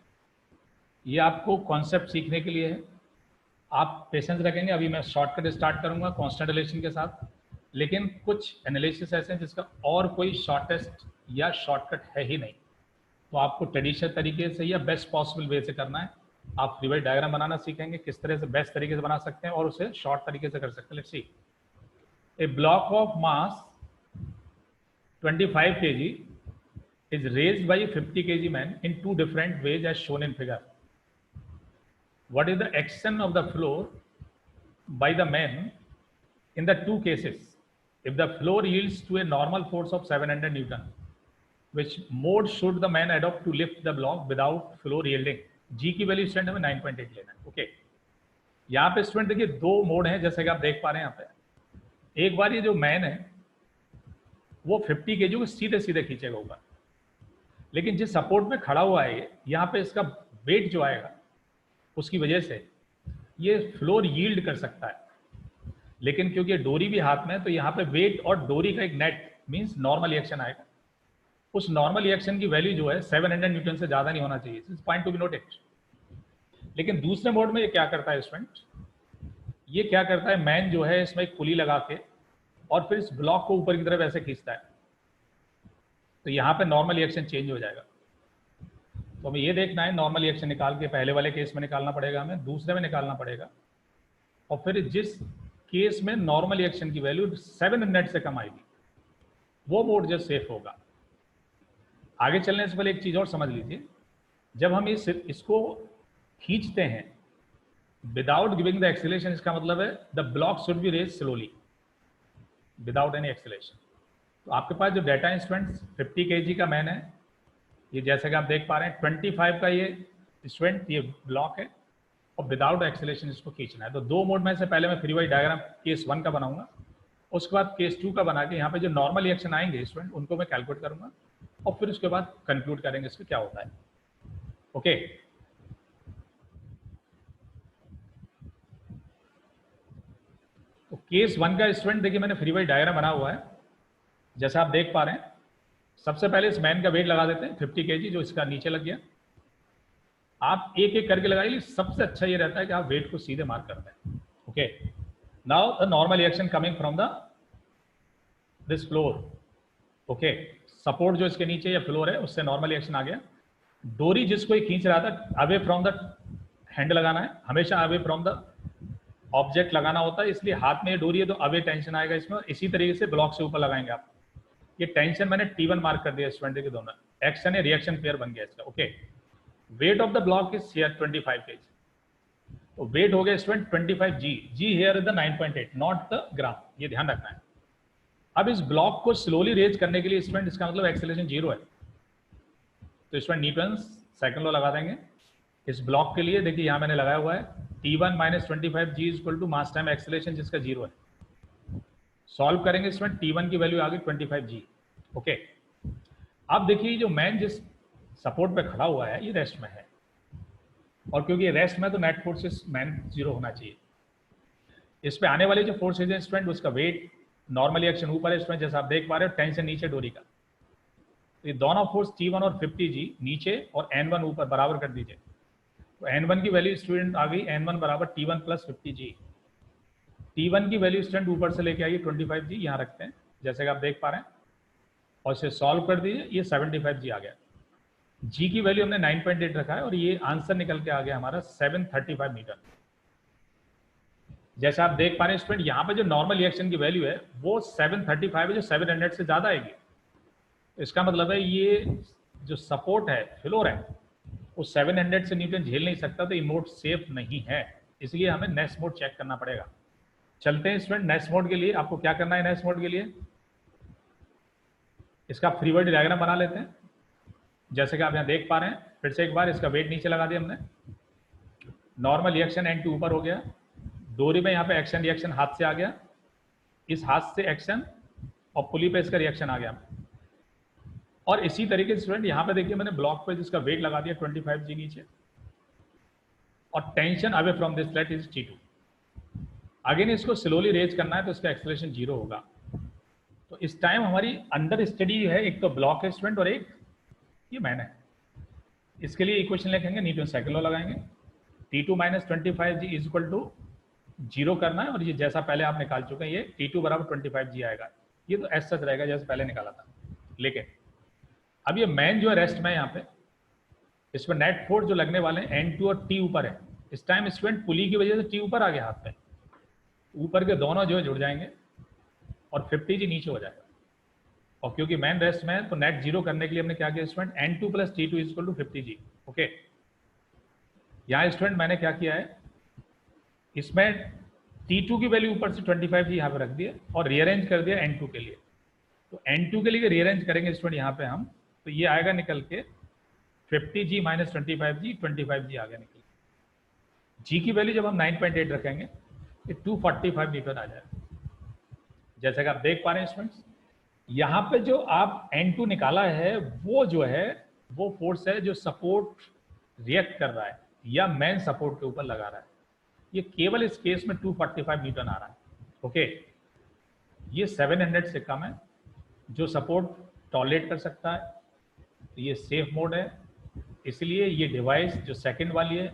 ये आपको कॉन्सेप्ट सीखने के लिए है। आप पेशेंस रखेंगे, अभी मैं शॉर्टकट स्टार्ट करूंगा कांस्टेंट रिलेशन के साथ, लेकिन कुछ एनालिसिस ऐसे हैं जिसका और कोई शॉर्टेस्ट या शॉर्टकट है ही नहीं, तो आपको ट्रेडिशनल तरीके से या बेस्ट पॉसिबल वे से करना है। आप फ्री डायग्राम बनाना सीखेंगे, किस तरह से बेस्ट तरीके से बना सकते हैं और उसे शॉर्ट तरीके से कर सकते हैं। Let's see, A block of mass 25 kg is raised by a 50 kg man in two different ways as shown in figure. What is the action of the floor by the man in the two cases? If the floor yields to a normal force of 700 Newton, which mode should the man adopt to lift the block without floor yielding? G की value student हमें 9.8 लेना है। Okay, यहाँ पे student देखिए दो mode हैं, जैसे कि आप देख पा रहे हैं यहाँ पे। एक बार ये जो मैन है वो 50 kg को सीधे सीधे खींचेगा ऊपर, लेकिन जिस सपोर्ट में खड़ा हुआ है यहाँ पे इसका वेट जो आएगा उसकी वजह से ये फ्लोर यील्ड कर सकता है, लेकिन क्योंकि ये डोरी भी हाथ में है तो यहाँ पे वेट और डोरी का एक नेट मींस नॉर्मल रिएक्शन आएगा। उस नॉर्मल रिएक्शन की वैल्यू जो है 700 न्यूटन से ज्यादा नहीं होना चाहिए, this point to be noted. लेकिन दूसरे मोड में ये क्या करता है स्टूडेंट, ये क्या करता है, मैन जो है इसमें एक पुली लगा के और फिर इस ब्लॉक को ऊपर की तरफ ऐसे खींचता है, तो यहाँ पे नॉर्मल रिएक्शन चेंज हो जाएगा। तो हमें ये देखना है नॉर्मल रिएक्शन निकाल के, पहले वाले केस में निकालना पड़ेगा, हमें दूसरे में निकालना पड़ेगा, और फिर जिस केस में नॉर्मल रिएक्शन की वैल्यू 700 से कम आएगी वो मोड जो सेफ होगा। आगे चलने से पहले एक चीज और समझ लीजिए, जब हम इसको खींचते हैं विदाउट गिविंग द एक्सेलरेशन, इसका मतलब है the block should be raise slowly without any acceleration. तो आपके पास जो डाटा इंस्ट्रूमेंट्स 50 kg का मैन है, ये जैसे कि आप देख पा रहे हैं 25 का ये स्टूडेंट ये ब्लॉक है, और विदाउट एक्सेलरेशन इसको खींचना है। तो दो मोड में से पहले मैं फ्री वाइज डायग्राम केस 1 का बनाऊंगा, उसके बाद केस 2 का बना के यहाँ पे जो नॉर्मल रिएक्शन आएंगे स्टूडेंट उनको मैं कैलकुलेट करूंगा, और फिर उसके बाद कंक्लूड करेंगे इसमें क्या होता है। ओके, तो केस 1 का स्टूडेंट देखिए मैंने फ्री वाइज डायग्राम बना हुआ है, जैसा आप देख पा रहे हैं। सबसे पहले इस मैन का वेट लगा देते हैं 50 kg, जो इसका नीचे लग गया। आप एक एक करके लगाइए, सबसे अच्छा ये रहता है कि आप वेट को सीधे मार्क करते हैं। Okay, now the normal reaction coming from the this floor. Okay, support जो इसके नीचे या फ्लोर है उससे नॉर्मल रिएक्शन आ गया। डोरी जिसको ये खींच रहा था, अवे फ्रॉम द हैंड लगाना है, हमेशा अवे फ्रॉम द ऑब्जेक्ट लगाना होता है, इसलिए हाथ में ये डोरी है तो अवे टेंशन आएगा इसमें। इसी तरीके से ब्लॉक से ऊपर लगाएंगे आप। ये टेंशन मैंने T1 मार्क कर दिया स्टूडेंट के दोनों, एक्शन है रिएक्शन पेयर बन गया इसका। Okay, weight of the block is here 25 kg, तो वेट हो गया student 25 G। G here is the 9.8 not the gram, ये ध्यान रखना है। अब इस ब्लॉक को स्लोली रेज करने के लिए स्टूडेंट इसका मतलब एक्सेलरेशन 0 है, तो स्टूडेंट न्यूटन सेकंड लॉ लगा देंगे इस ब्लॉक के लिए। देखिए यहाँ मैंने लगाया हुआ है T1 minus 25 G equal to mass time acceleration जिसका 0 है। सॉल्व करेंगे स्टूडेंट, T1 की वैल्यू आ गई 25 G। ओके, आप देखिए जो मैन जिस सपोर्ट पे खड़ा हुआ है ये रेस्ट में है, और क्योंकि रेस्ट में तो नेट फोर्सेस मैन जीरो होना चाहिए। इस पे आने वाले जो फोर्सेज है स्टूडेंट, उसका वेट नॉर्मली एक्शन ऊपर है स्टूडेंट, जैसा आप देख पा रहे हो, टेंशन नीचे डोरी का। तो ये दोनों फोर्स T1 और 50G नीचे और N1 ऊपर बराबर कर दीजिए। तो N1 की वैल्यू स्टूडेंट आ गई N1 बराबर T1 प्लस 50G। T1 की वैल्यू स्टूडेंट ऊपर से लेके आइए 25G, यहाँ रखते हैं जैसे कि आप देख पा रहे हैं, और इसे सॉल्व कर दीजिए, ये 75G आ गया। G की वैल्यू हमने 9.8 रखा है और ये आंसर निकल के आ गया हमारा 735 मीटर। जैसे आप देख पा रहे हैं स्टूडेंट, यहाँ पे जो नॉर्मल रिएक्शन की वैल्यू है वो 735 है, जो 700 से ज्यादा आएगी। इसका मतलब है ये जो सपोर्ट है, फ्लोर है, वो 700 से न्यूटन झेल नहीं सकता, तो ये मोड सेफ नहीं है, इसलिए हमें नेस मोड चेक करना पड़ेगा। चलते हैं स्टूडेंट नेस मोड के लिए। आपको क्या करना है नेस मोड के लिए, इसका फ्री बॉडी डायग्राम बना लेते हैं। जैसे कि आप यहाँ देख पा रहे हैं, फिर से एक बार इसका वेट नीचे लगा दिया हमने, नॉर्मल रिएक्शन N2 ऊपर हो गया, डोरी में यहाँ पे एक्शन रिएक्शन हाथ से आ गया, इस हाथ से एक्शन और पुली पे इसका रिएक्शन आ गया। और इसी तरीके से स्टूडेंट यहाँ पे देखिए मैंने ब्लॉक पे जिसका वेट लगा दिया 25G नीचे, और tension away from this flat is T2। Again इसको स्लोली रेज करना है तो इसका एक्सेलरेशन 0 होगा। तो इस टाइम हमारी अंडर स्टडी है, एक तो ब्लॉक है स्टूडेंट और एक ये मैन है। इसके लिए इक्वेशन लिखेंगे, न्यूटन साइकिल लॉ लगाएंगे, T2 minus 25G is equal to 0 करना है, और ये जैसा पहले आप निकाल चुके हैं, ये T2 बराबर 25G आएगा। ये तो ऐसा रहेगा जैसे पहले निकाला था, लेकिन अब ये मैन जो है रेस्ट में यहाँ पे, इसमें नेट फोर्स जो लगने वाले हैं N2 और T ऊपर है। इस टाइम स्टूडेंट पुली की वजह से T ऊपर आ गया हाथ पे, ऊपर के दोनों जो है जुड़ जाएंगे और 50G नीचे हो जाएगा। और क्योंकि मैन रेस्ट में है तो नेट 0 करने के लिए हमने क्या किया student, N2 plus T2 is equal to 50G। Okay, यहाँ स्टूडेंट मैंने क्या किया है, इसमें T2 की वैल्यू ऊपर से 25G यहाँ पे रख दिया और रीअरेंज कर दिया N2 के लिए। तो N2 के लिए रीअरेंज करेंगे स्टूडेंट यहाँ पे हम, तो ये आएगा निकल के 50G माइनस 25G आ गया निकल। G की वैल्यू जब हम 9.8 रखेंगे ये 245 न्यूटन आ जाएगा। जैसे कि आप देख पा रहे हैं स्टूडेंट्स, यहाँ पे जो आप N2 निकाला है वो जो है वो फोर्स है जो सपोर्ट रिएक्ट कर रहा है या मैन सपोर्ट के ऊपर लगा रहा है। ये केवल इस केस में 245 न्यूटन आ रहा है। ओके, ये 700 से कम है, जो सपोर्ट टॉलरेट कर सकता है, तो ये सेफ मोड है। इसलिए ये डिवाइस जो सेकंड वाली है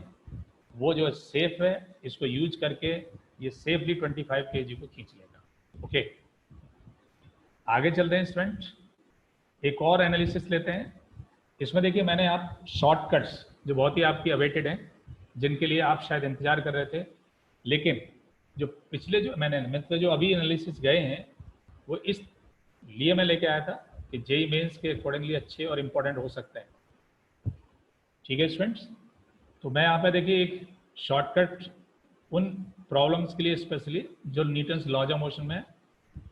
वो जो सेफ है, इसको यूज करके ये सेफली 25 kg को खींच लेगा। ओके, आगे चलते हैं स्टूडेंट, एक और एनालिसिस लेते हैं। इसमें देखिए मैंने आप शॉर्टकट्स जो बहुत ही आपकी अवेटेड हैं, जिनके लिए आप शायद इंतजार कर रहे थे, लेकिन जो पिछले जो मैंने मतलब जो अभी एनालिसिस गए हैं वो इस लिए मैं लेके आया था कि जेई मेंस के अकॉर्डिंगली अच्छे और इम्पोर्टेंट हो सकते हैं। ठीक है स्टूडेंट्स, तो मैं यहाँ पे देखिए एक शॉर्टकट उन प्रॉब्लम्स के लिए स्पेशली जो न्यूटन्स लॉज ऑफ मोशन में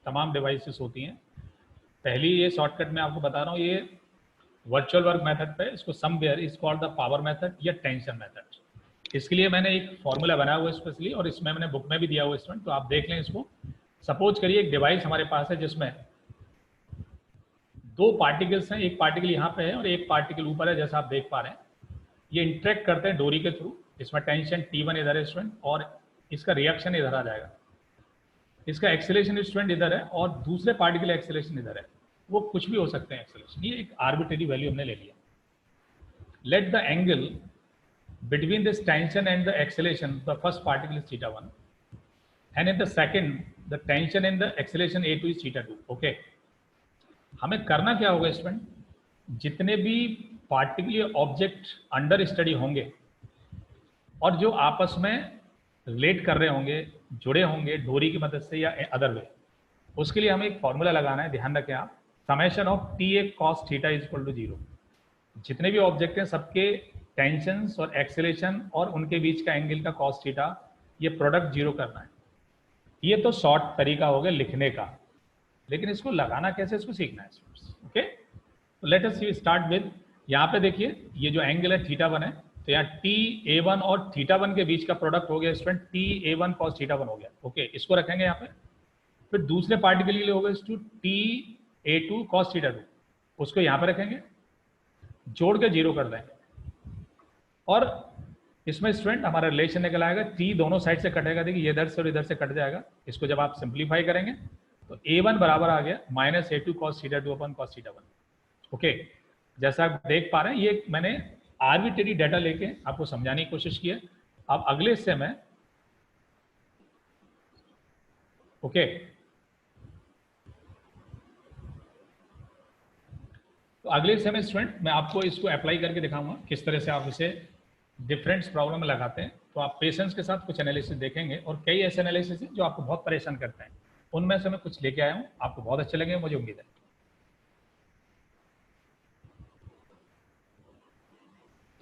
तमाम डिवाइसेस होती हैं। पहली ये शॉर्टकट मैं आपको बता रहा हूँ, ये वर्चुअल वर्क मेथड पे, इसको somewhere is called the power method या टेंशन मेथड। इसके लिए मैंने एक फॉर्मूला बनाया हुआ है स्पेशली, और इसमें मैंने बुक में भी दिया हुआ स्टूडेंट, तो आप देख लें इसको। सपोज करिए एक डिवाइस हमारे पास है जिसमें दो पार्टिकल्स हैं, एक पार्टिकल यहाँ पे है और एक पार्टिकल ऊपर है, जैसा आप देख पा रहे हैं। ये इंटरेक्ट करते हैं डोरी के थ्रू, इसमें टेंशन T1 इधर है स्टूडेंट और इसका रिएक्शन इधर आ जाएगा, इसका एक्सेलरेशन स्टूडेंट इधर है और दूसरे पार्टिकल एक्सेलरेशन इधर है। वो कुछ भी हो सकते हैं एक्सेलरेशन, ये एक आर्बिट्रेरी वैल्यू हमने ले लिया। Let the angle between this tension and the acceleration, the first particle is θ1, and in the second the tension and the acceleration A2 is θ2. okay, हमें करना क्या होगा स्टूडेंट, जितने भी पार्टिकल या ऑब्जेक्ट अंडर स्टडी होंगे और जो आपस में रिलेट कर रहे होंगे, जुड़े होंगे डोरी की मदद से या अदर वे, उसके लिए हमें एक फॉर्मूला लगाना है। ध्यान रखें आप, summation of TA cos θ is equal to 0। जितने भी ऑब्जेक्ट हैं सबके टेंशंस और एक्सेलेरेशन और उनके बीच का एंगल का cos θ, ये प्रोडक्ट 0 करना है। ये तो शॉर्ट तरीका हो गया लिखने का, लेकिन इसको लगाना कैसे, इसको सीखना है। ओके, तो लेट अस स्टार्ट विद, यहाँ पे देखिए ये जो एंगल है θ1 है, तो यहाँ TA1 और θ1 के बीच का प्रोडक्ट हो गया स्टूडेंट TA1 cos θ1 हो गया। ओके, इसको रखेंगे यहाँ पे। फिर दूसरे पार्टिकल के लिए होगा TA2 cos θ2, उसको यहाँ पे रखेंगे, जोड़ के 0 कर देंगे, और इसमें स्टूडेंट हमारा रिलेशन निकल आएगा, t दोनों साइड से कटेगा, देखिए ये इधर से और इधर से कट जाएगा। इसको जब आप सिंप्लीफाई करेंगे तो a1 बराबर आ गया -a2 cos थीटा 2 अपन cos थीटा 1। ओके, जैसा आप देख पा रहे हैं ये मैंने आर्बिट्रेरी डाटा लेके आपको समझाने की कोशिश की है। अब अगले हिस्से में ओके तो अगले हिस्से में स्टूडेंट मैं आपको इसको अप्लाई करके दिखाऊंगा किस तरह से आप इसे डिफरेंट प्रॉब्लम में लगाते हैं। तो आप पेशेंस के साथ कुछ एनालिसिस देखेंगे, और कई ऐसे एनालिसिस हैं जो आपको बहुत परेशान करते हैं, उनमें से मैं कुछ लेके आया हूँ, आपको बहुत अच्छे लगेंगे, मुझे उम्मीद है।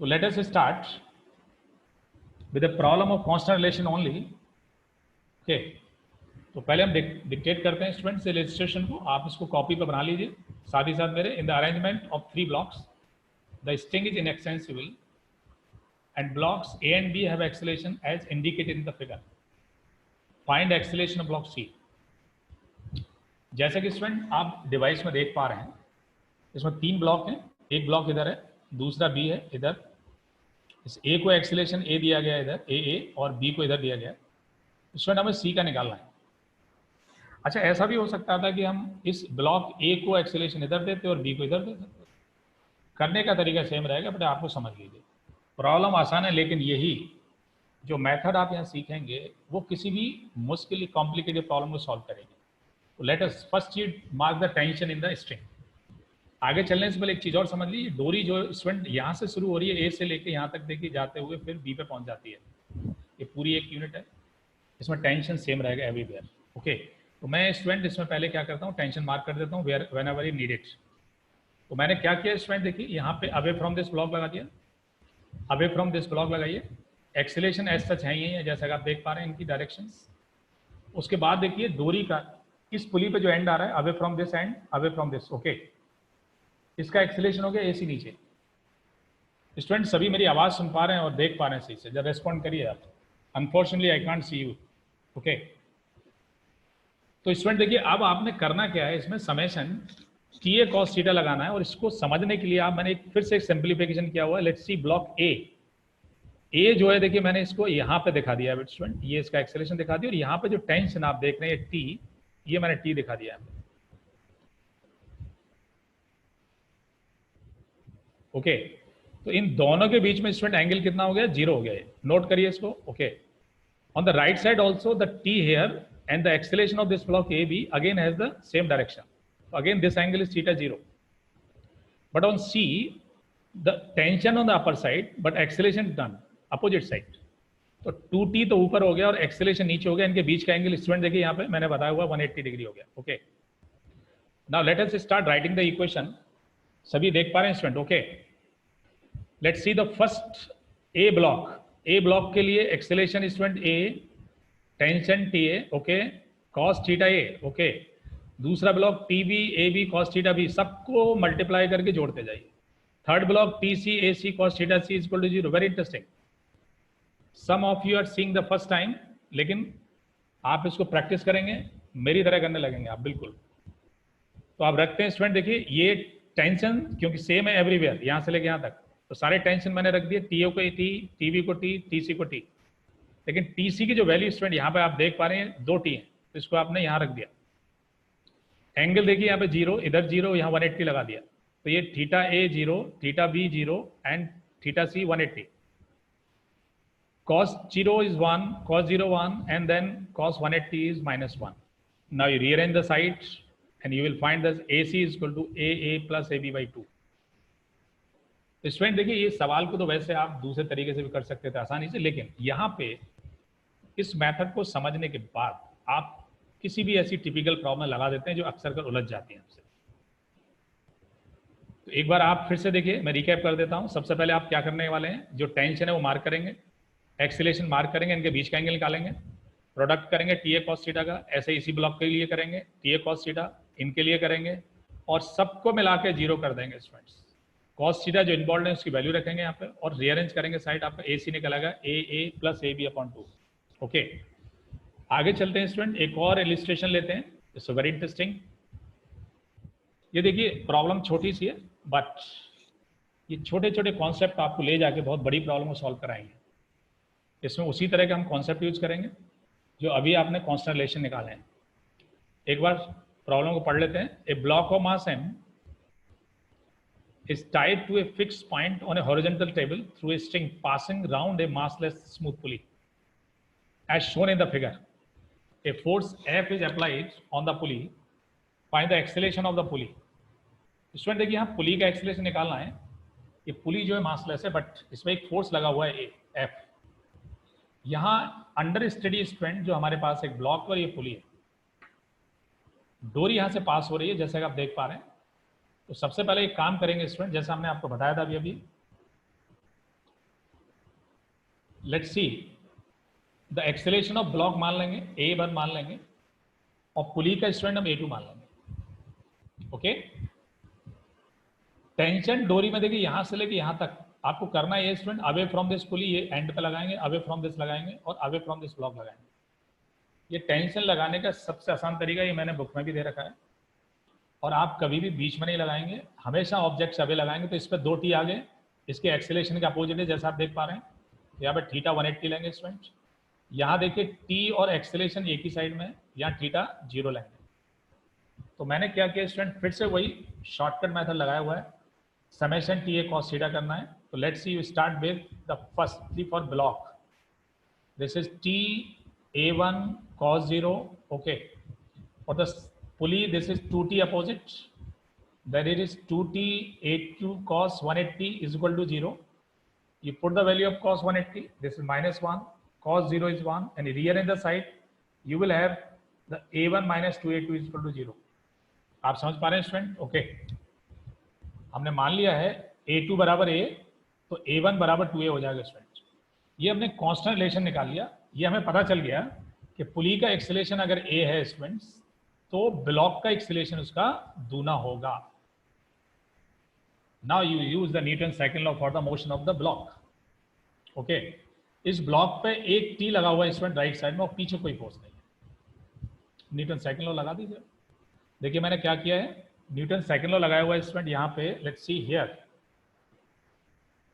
तो let us start with the problem of constant relation only. Okay, तो पहले हम डिक्टेट करते हैं स्टूडेंट्स इलस्ट्रेशन को, आप इसको कॉपी पर बना लीजिए साथ ही साथ मेरे। In the arrangement of 3 blocks the string is inextensible and blocks A and B have acceleration as indicated in the figure. Find acceleration of block C. जैसे कि स्टूडेंट आप डिवाइस में देख पा रहे हैं, इसमें 3 ब्लॉक हैं, एक ब्लॉक इधर है, दूसरा B है इधर। इस A को एक्सेलेरेशन A दिया गया इधर A और B को इधर दिया गया। स्टूडेंट हमें C का निकालना है। अच्छा, ऐसा भी हो सकता था कि हम इस ब्लॉक A को एक्सेलेरेशन इधर देते और B को इधर देते, करने का तरीका सेम रहेगा, बट आपको समझ लीजिए प्रॉब्लम आसान है, लेकिन यही जो मेथड आप यहाँ सीखेंगे वो किसी भी मुश्किल कॉम्प्लिकेटेड प्रॉब्लम को सॉल्व करेंगे। तो let us first mark the tension in the string. आगे चलने से पहले एक चीज़ और समझ लीजिए, डोरी जो स्टूडेंट यहाँ से शुरू हो रही है A से लेके यहाँ तक देखिए जाते हुए फिर B पे पहुँच जाती है, ये पूरी एक यूनिट है, इसमें टेंशन सेम रहेगा एवरीवेयर। ओके, तो मैं स्टूडेंट इसमें पहले क्या करता हूँ, टेंशन मार्क कर देता हूँ when ever you need it. तो मैंने क्या किया स्टूडेंट, देखिए यहाँ पे अवे फ्रॉम दिस ब्लॉक लगा दिया, अवे फ्रॉम दिस ब्लॉक लगाइए। एक्सेलेरेशन एज सच है ही है, जैसा कि आप देख पा रहे हैं इनकी डायरेक्शंस। उसके बाद देखिए डोरी का इस पुली पे जो एंड आ रहा है, away from this and away from this, okay, इसका एक्सेलेरेशन हो गया AC नीचे। स्टूडेंट सभी मेरी आवाज़ सुन पा रहे हैं और देख पा रहे हैं सही से, जब रेस्पॉन्ड करिए आप। Unfortunately I can't see you. Okay, तो स्टूडेंट देखिए अब आपने करना क्या है, इसमें समेशन TA cos थीटा लगाना है, और इसको समझने के लिए आप मैंने फिर से एक सिंप्लीफिकेशन किया हुआ है। लेट्स सी ब्लॉक A जो है, देखिए मैंने इसको यहाँ पे दिखा दिया है स्टूडेंट, ये इसका एक्सेलेरेशन दिखा दिया, और यहाँ पे जो टेंशन आप देख रहे हैं T, ये मैंने T दिखा दिया है। ओके, तो इन दोनों के बीच में स्टूडेंट एंगल कितना हो गया, 0 हो गया, नोट करिए इसको। Okay, on the right side also the T here and the acceleration of this block AB again has the same direction. So again this angle is theta 0, but on C the tension on the upper side but acceleration done opposite side, तो 2T तो ऊपर हो गया और acceleration नीचे हो गया, इनके बीच का एंगल स्टूडेंट देखिए यहाँ पे मैंने बताया हुआ 180 डिग्री हो गया। Okay, now let us start writing the equation. सभी देख पा रहे हैं student? Okay, let's see the first A block के लिए acceleration student A, tension TA, okay, cos theta A, okay, दूसरा block TB AB cos theta B, सबको multiply करके जोड़ते जाइए। Third block TC AC cos theta C equal to 0। Very interesting, some of you are seeing the first time, लेकिन आप इसको practice करेंगे मेरी तरह करने लगेंगे आप बिल्कुल। तो आप रखते हैं स्टूडेंट, देखिए ये टेंशन क्योंकि सेम है एवरीवेयर, यहाँ से लेके यहाँ तक, तो सारे टेंशन मैंने रख दिए, TO को T, TB को T, TC को T, लेकिन TC की जो वैल्यू स्टूडेंट यहाँ पे आप देख पा रहे हैं 2T है, तो इसको आपने यहाँ रख दिया। एंगल देखिए यहाँ पे 0, इधर 0, यहाँ 180 लगा दिया, तो ये theta A 0, theta B 0 and theta C 180। cos 0 is 1, cos 0 1, and then cos 180 is -1. Now you rearrange the sides and you will find that AC is equal to AA plus AB by 2। तो student देखिए ये सवाल को तो वैसे आप दूसरे तरीके से भी कर सकते थे आसानी से, लेकिन यहाँ पे इस मेथड को समझने के बाद आप किसी भी ऐसी टिपिकल प्रॉब्लम लगा देते हैं जो अक्सर कर उलझ जाती हैं आपसे। तो एक बार आप फिर से देखिए, मैं रिकैप कर देता हूं। सबसे पहले आप क्या करने वाले हैं, जो टेंशन है वो मार्क करेंगे, एक्सेलेरेशन मार्क करेंगे, इनके बीच का एंगल निकालेंगे, प्रोडक्ट करेंगे TA cos थीटा का, ऐसे इसी ब्लॉक के लिए करेंगे TA cos थीटा, इनके लिए करेंगे, और सबको मिला के 0 कर देंगे स्टूडेंट्स। cos थीटा जो इन्वॉल्व है उसकी वैल्यू रखेंगे यहाँ पे, और रीअरेंज करेंगे साइड, आपका AC निकलेगा AA plus AB upon 2। Okay, आगे चलते हैं स्टूडेंट, एक और इलिस्ट्रेशन लेते हैं, इट्स वेरी इंटरेस्टिंग। ये देखिए प्रॉब्लम छोटी सी है, बट ये छोटे छोटे कॉन्सेप्ट आपको ले जाके बहुत बड़ी प्रॉब्लम को सॉल्व कराएंगे। इसमें उसी तरह के हम कॉन्सेप्ट यूज करेंगे जो अभी आपने कांस्टेंट रिलेशन निकाले हैं। एक बार प्रॉब्लम को पढ़ लेते हैं। A block of mass m is tied to a fixed point on a horizontal table through a string passing round a massless smooth pulley. As shown in the figure, a force F is applied on the pulley. Find the acceleration of the pulley. Student देखिए यहाँ पुली का acceleration निकालना है। ये पुली जो है massless है, but इसमें एक फोर्स लगा हुआ है F। यहाँ अंडर स्टडी स्टूडेंट जो हमारे पास एक ब्लॉक पर ये पुली है, डोरी यहाँ से पास हो रही है जैसे कि आप देख पा रहे हैं। तो सबसे पहले एक काम करेंगे स्टूडेंट, जैसा हमने आपको बताया था अभी let's see the acceleration of block मान लेंगे A1 मान लेंगे, और पुली का स्टूडेंट हम A2 मान लेंगे। ओके, टेंशन डोरी में देखिए यहां से लेके यहां तक आपको करना है स्टूडेंट, अवे फ्रॉम दिस पुली ये एंड पे लगाएंगे, अवे फ्रॉम दिस लगाएंगे और अवे फ्रॉम दिस ब्लॉक लगाएंगे। ये टेंशन लगाने का सबसे आसान तरीका ये मैंने बुक में भी दे रखा है, और आप कभी भी बीच में नहीं लगाएंगे, हमेशा ऑब्जेक्ट अवे लगाएंगे। तो इस पर 2 टी आ गए, इसके एक्सेलरेशन के अपोजिट है जैसा आप देख पा रहे हैं। यहाँ पे थीटा 180 लेंगे स्टूडेंट, यहाँ देखिए टी और एक्सेलरेशन एक ही साइड में, यहाँ थीटा 0 लेंगे। तो मैंने क्या किया स्टूडेंट, फिर से वही शॉर्टकट मेथड लगाया हुआ है, summation T A cos theta करना है। तो let's C you start with the first for block, this is T A1 cos 0, okay, for the pulley this is 2t opposite, then it is 2t A2 cos 180 is equal to 0. You put the value of cos 180, this is -1, cos 0 is 1, and rearrange the side, you will have the A1 minus 2A2 is equal to 0. आप समझ पा रहे हैं student? Okay, हमने मान लिया है A2 बराबर A, तो A1 बराबर 2A हो जाएगा स्टूडेंट। ये हमने कांस्टेंट रिलेशन निकाल लिया। ये हमें पता चल गया कि पुली का एक्सेलरेशन अगर A है स्टूडेंट्स, तो ब्लॉक का एक्सेलरेशन उसका दूना होगा। Now you use the Newton second law for the motion of the block. Okay, इस ब्लॉक पे एक टी लगा हुआ है स्टूडेंट राइट साइड में, और पीछे कोई फोर्स नहीं है। न्यूटन सेकंड लॉ लगा दीजिए। देखिए मैंने क्या किया है, न्यूटन सेकंड लॉ लगाया हुआ है स्टूडेंट यहाँ पे, लेट्स सी हियर।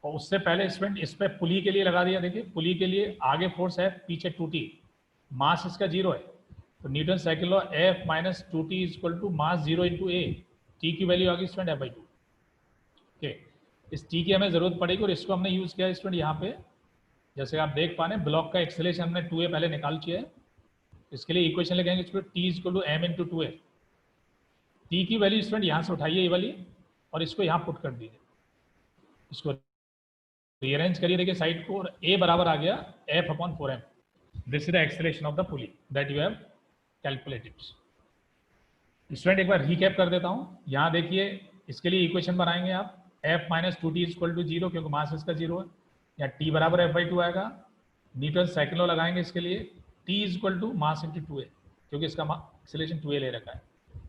और उससे पहले स्टूडेंट इस पे पुली के लिए लगा दिया। देखिए पुली के लिए आगे फोर्स है, पीछे 2t, मास इसका 0 है। तो Newton second law F minus 2t is equal to mass 0 into A। T की वैल्यू आ गई स्टूडेंट F/2। ओके, इस टी की हमें जरूरत पड़ेगी, और इसको हमने यूज किया स्टूडेंट यहाँ पे, जैसे आप देख पा रहे हैं ब्लॉक का एक्सेलरेशन हमने 2A पहले निकाल किया है। इसके लिए इक्वेशन लिखेंगे student T is equal to m into 2A। T की वैल्यू स्टूडेंट यहाँ से उठाइए ये वाली, और इसको यहाँ पुट कर दीजिए, इसको रीअरेंज करिए। देखिए साइड को, और A बराबर आ गया F/4m। This is the acceleration of the pulley that you have calculated. Student एक बार रिकैप कर देता हूँ। यहाँ देखिए इसके लिए इक्वेशन बनाएंगे आप, F minus 2t is equal to 0, क्योंकि मास इसका 0 है। यहाँ T बराबर F/2 आएगा। न्यूटन सेकंड लॉ लगाएंगे इसके लिए, T is equal to mass into 2A, क्योंकि इसका एक्सेलरेशन 2A ले रखा है।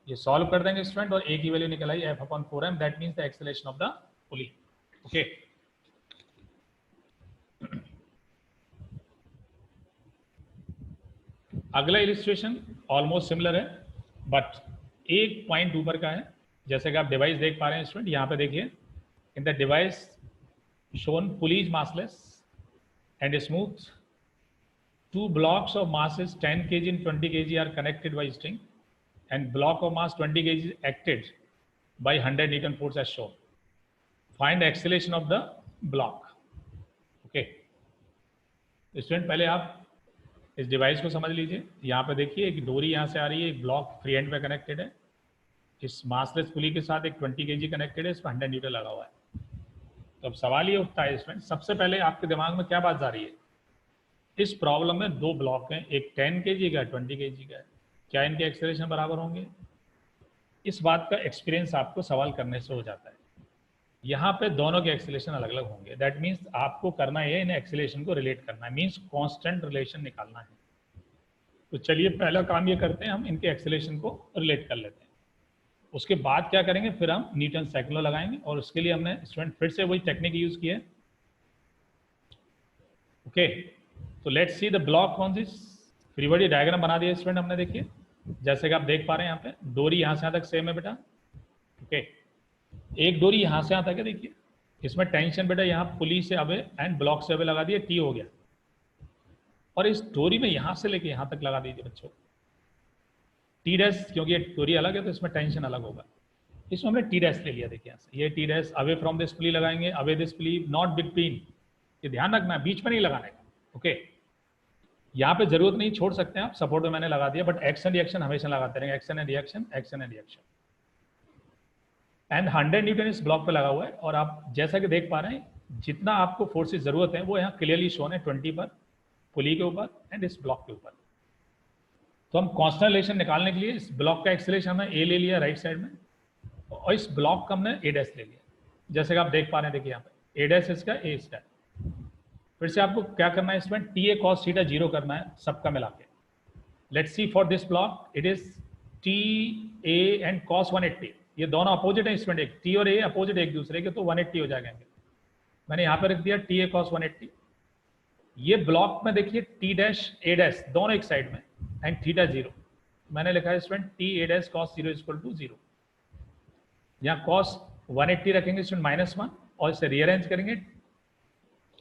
ये सॉल्व कर देंगे स्टूडेंट, और A की वैल्यू निकल आई F/4m, that means the acceleration of the pulley. Okay, अगला इलिस्ट्रेशन ऑलमोस्ट सिमिलर है, बट एक पॉइंट ऊपर का है। जैसे कि आप डिवाइस देख पा रहे हैं स्टूडेंट, यहाँ पे देखिए, in the device shown pulley is massless and smooth, 2 blocks of masses 10 kg and 20 kg are connected by string, and block of mass 20 kg is acted by 100 Newton force as shown. Find the acceleration of the block. Okay, student पहले आप इस device को समझ लीजिए। यहाँ पे देखिए एक डोरी यहाँ से आ रही है, एक ब्लॉक फ्री एंड पे कनेक्टेड है, इस मासलेस पुली के साथ एक 20 kg कनेक्टेड है, इस पर 100 न्यूटन लगा हुआ है। तो अब सवाल ये उठता है इसमें, सबसे पहले आपके दिमाग में क्या बात जा रही है, इस प्रॉब्लम में 2 ब्लॉक हैं, एक 10 kg का 20 kg का है, क्या इनके एक्सेलरेशन बराबर होंगे? इस बात का एक्सपीरियंस आपको सवाल करने से हो जाता है। यहाँ पे दोनों के एक्सेलरेशन अलग अलग होंगे, दैट मीन्स आपको करना है इन एक्सेलरेशन को रिलेट करना है, मीन्स कांस्टेंट रिलेशन निकालना है। तो चलिए पहला काम ये करते हैं, हम इनके एक्सेलरेशन को रिलेट कर लेते हैं। उसके बाद क्या करेंगे, फिर हम न्यूटन सेकंड लॉ लगाएंगे, और उसके लिए हमने स्टूडेंट फिर से वही टेक्निक यूज की है। ओके, तो let's see the block on this free body diagram बना दिया स्टूडेंट हमने। देखिए जैसे कि आप देख पा रहे हैं, यहाँ पे डोरी यहाँ से यहाँ तक सेम है बेटा, ओके, एक डोरी यहां से आता है, देखिए इसमें टेंशन बेटा यहाँ पुली से अवे एंड ब्लॉक से अवे लगा दिया, टी हो गया, और इस डोरी में यहां से लेके यहां तक लगा दीजिए बच्चों टी डैश, क्योंकि ये डोरी अलग है तो इसमें टेंशन अलग होगा। इसमें हमने टी डैश ले लिया, देखिए यहाँ से ये T dash away from this pulley लगाएंगे, away this pulley, not between, ये ध्यान रखना बीच में नहीं लगाने का। ओके, यहाँ पे जरूरत नहीं, छोड़ सकते हैं आप, सपोर्ट में मैंने लगा दिया, बट एक्शन रिएक्शन हमेशा लगाते रहेंगे, action and reaction, action and reaction. And 100 Newton इस ब्लॉक पे लगा हुआ है, और आप जैसा कि देख पा रहे हैं जितना आपको फोर्सेस जरूरत है वो यहाँ क्लियरली शोन है, 20 पर पुली के ऊपर एंड इस ब्लॉक के ऊपर। तो हम कांस्टेंट रिलेशन निकालने के लिए इस ब्लॉक का एक्सेलरेशन हमने ए ले लिया राइट साइड में, और इस ब्लॉक का हमने ए डैश ले लिया, जैसे कि आप देख पा रहे हैं, देखिए यहाँ पे ए डैश इसका, ए इसका। फिर से आपको क्या करना है, इसमें टी ए कॉस थीटा 0 करना है सबका मिला के। Let's see for this block it is T A and cos 180, ये दोनों अपोजिट है इसमें, एक टी और ए अपोजिट एक दूसरे के, तो 180 हो जाएंगे। मैंने यहाँ पे रख दिया टी ए कॉस 180। ये ब्लॉक में देखिए टी डैश ए डैश दोनों एक साइड में एंड थीटा 0, मैंने लिखा है student t a dash cos 0 equal to 0। यहाँ कॉस 180 रखेंगे स्टूडेंट -1 और इसे रीअरेंज करेंगे,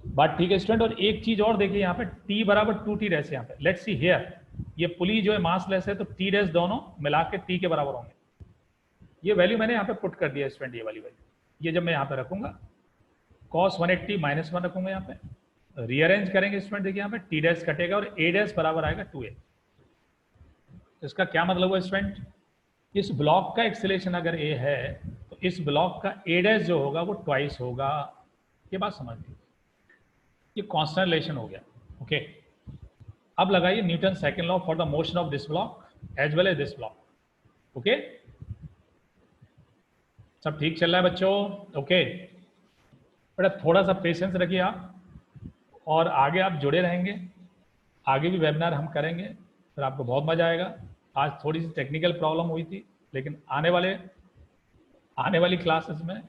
बात ठीक है स्टूडेंट। और एक चीज और देखिए यहाँ पे टी बराबर 2t डैश, यहाँ पे लेट्स सी हियर, ये पुली जो है मास लेस है तो टी डैश दोनों मिला के टी के बराबर होंगे। ये वैल्यू मैंने यहाँ पे पुट कर दिया स्टूडेंट, ये वाली वैल्यू, ये जब मैं यहाँ पे रखूंगा cos 180 -1 रखूंगा यहाँ पे, रीअरेंज करेंगे स्टूडेंट, देखिए यहाँ पे टी डैश कटेगा और ए डैश बराबर आएगा 2a। इसका क्या मतलब हुआ स्टूडेंट, इस ब्लॉक का एक्सेलरेशन अगर a है तो इस ब्लॉक का a डैश जो होगा वो ट्वाइस होगा, ये बात समझ लीजिए, ये कांस्टेंट रिलेशन हो गया। ओके, अब लगाइए Newton second law for the motion of this block as well as this block. Okay, सब ठीक चल रहा है बच्चों? ओके, बेटा थोड़ा सा पेशेंस रखिए आप, और आगे आप जुड़े रहेंगे, आगे भी वेबिनार हम करेंगे, फिर आपको बहुत मजा आएगा। आज थोड़ी सी टेक्निकल प्रॉब्लम हुई थी, लेकिन आने वाली क्लासेस में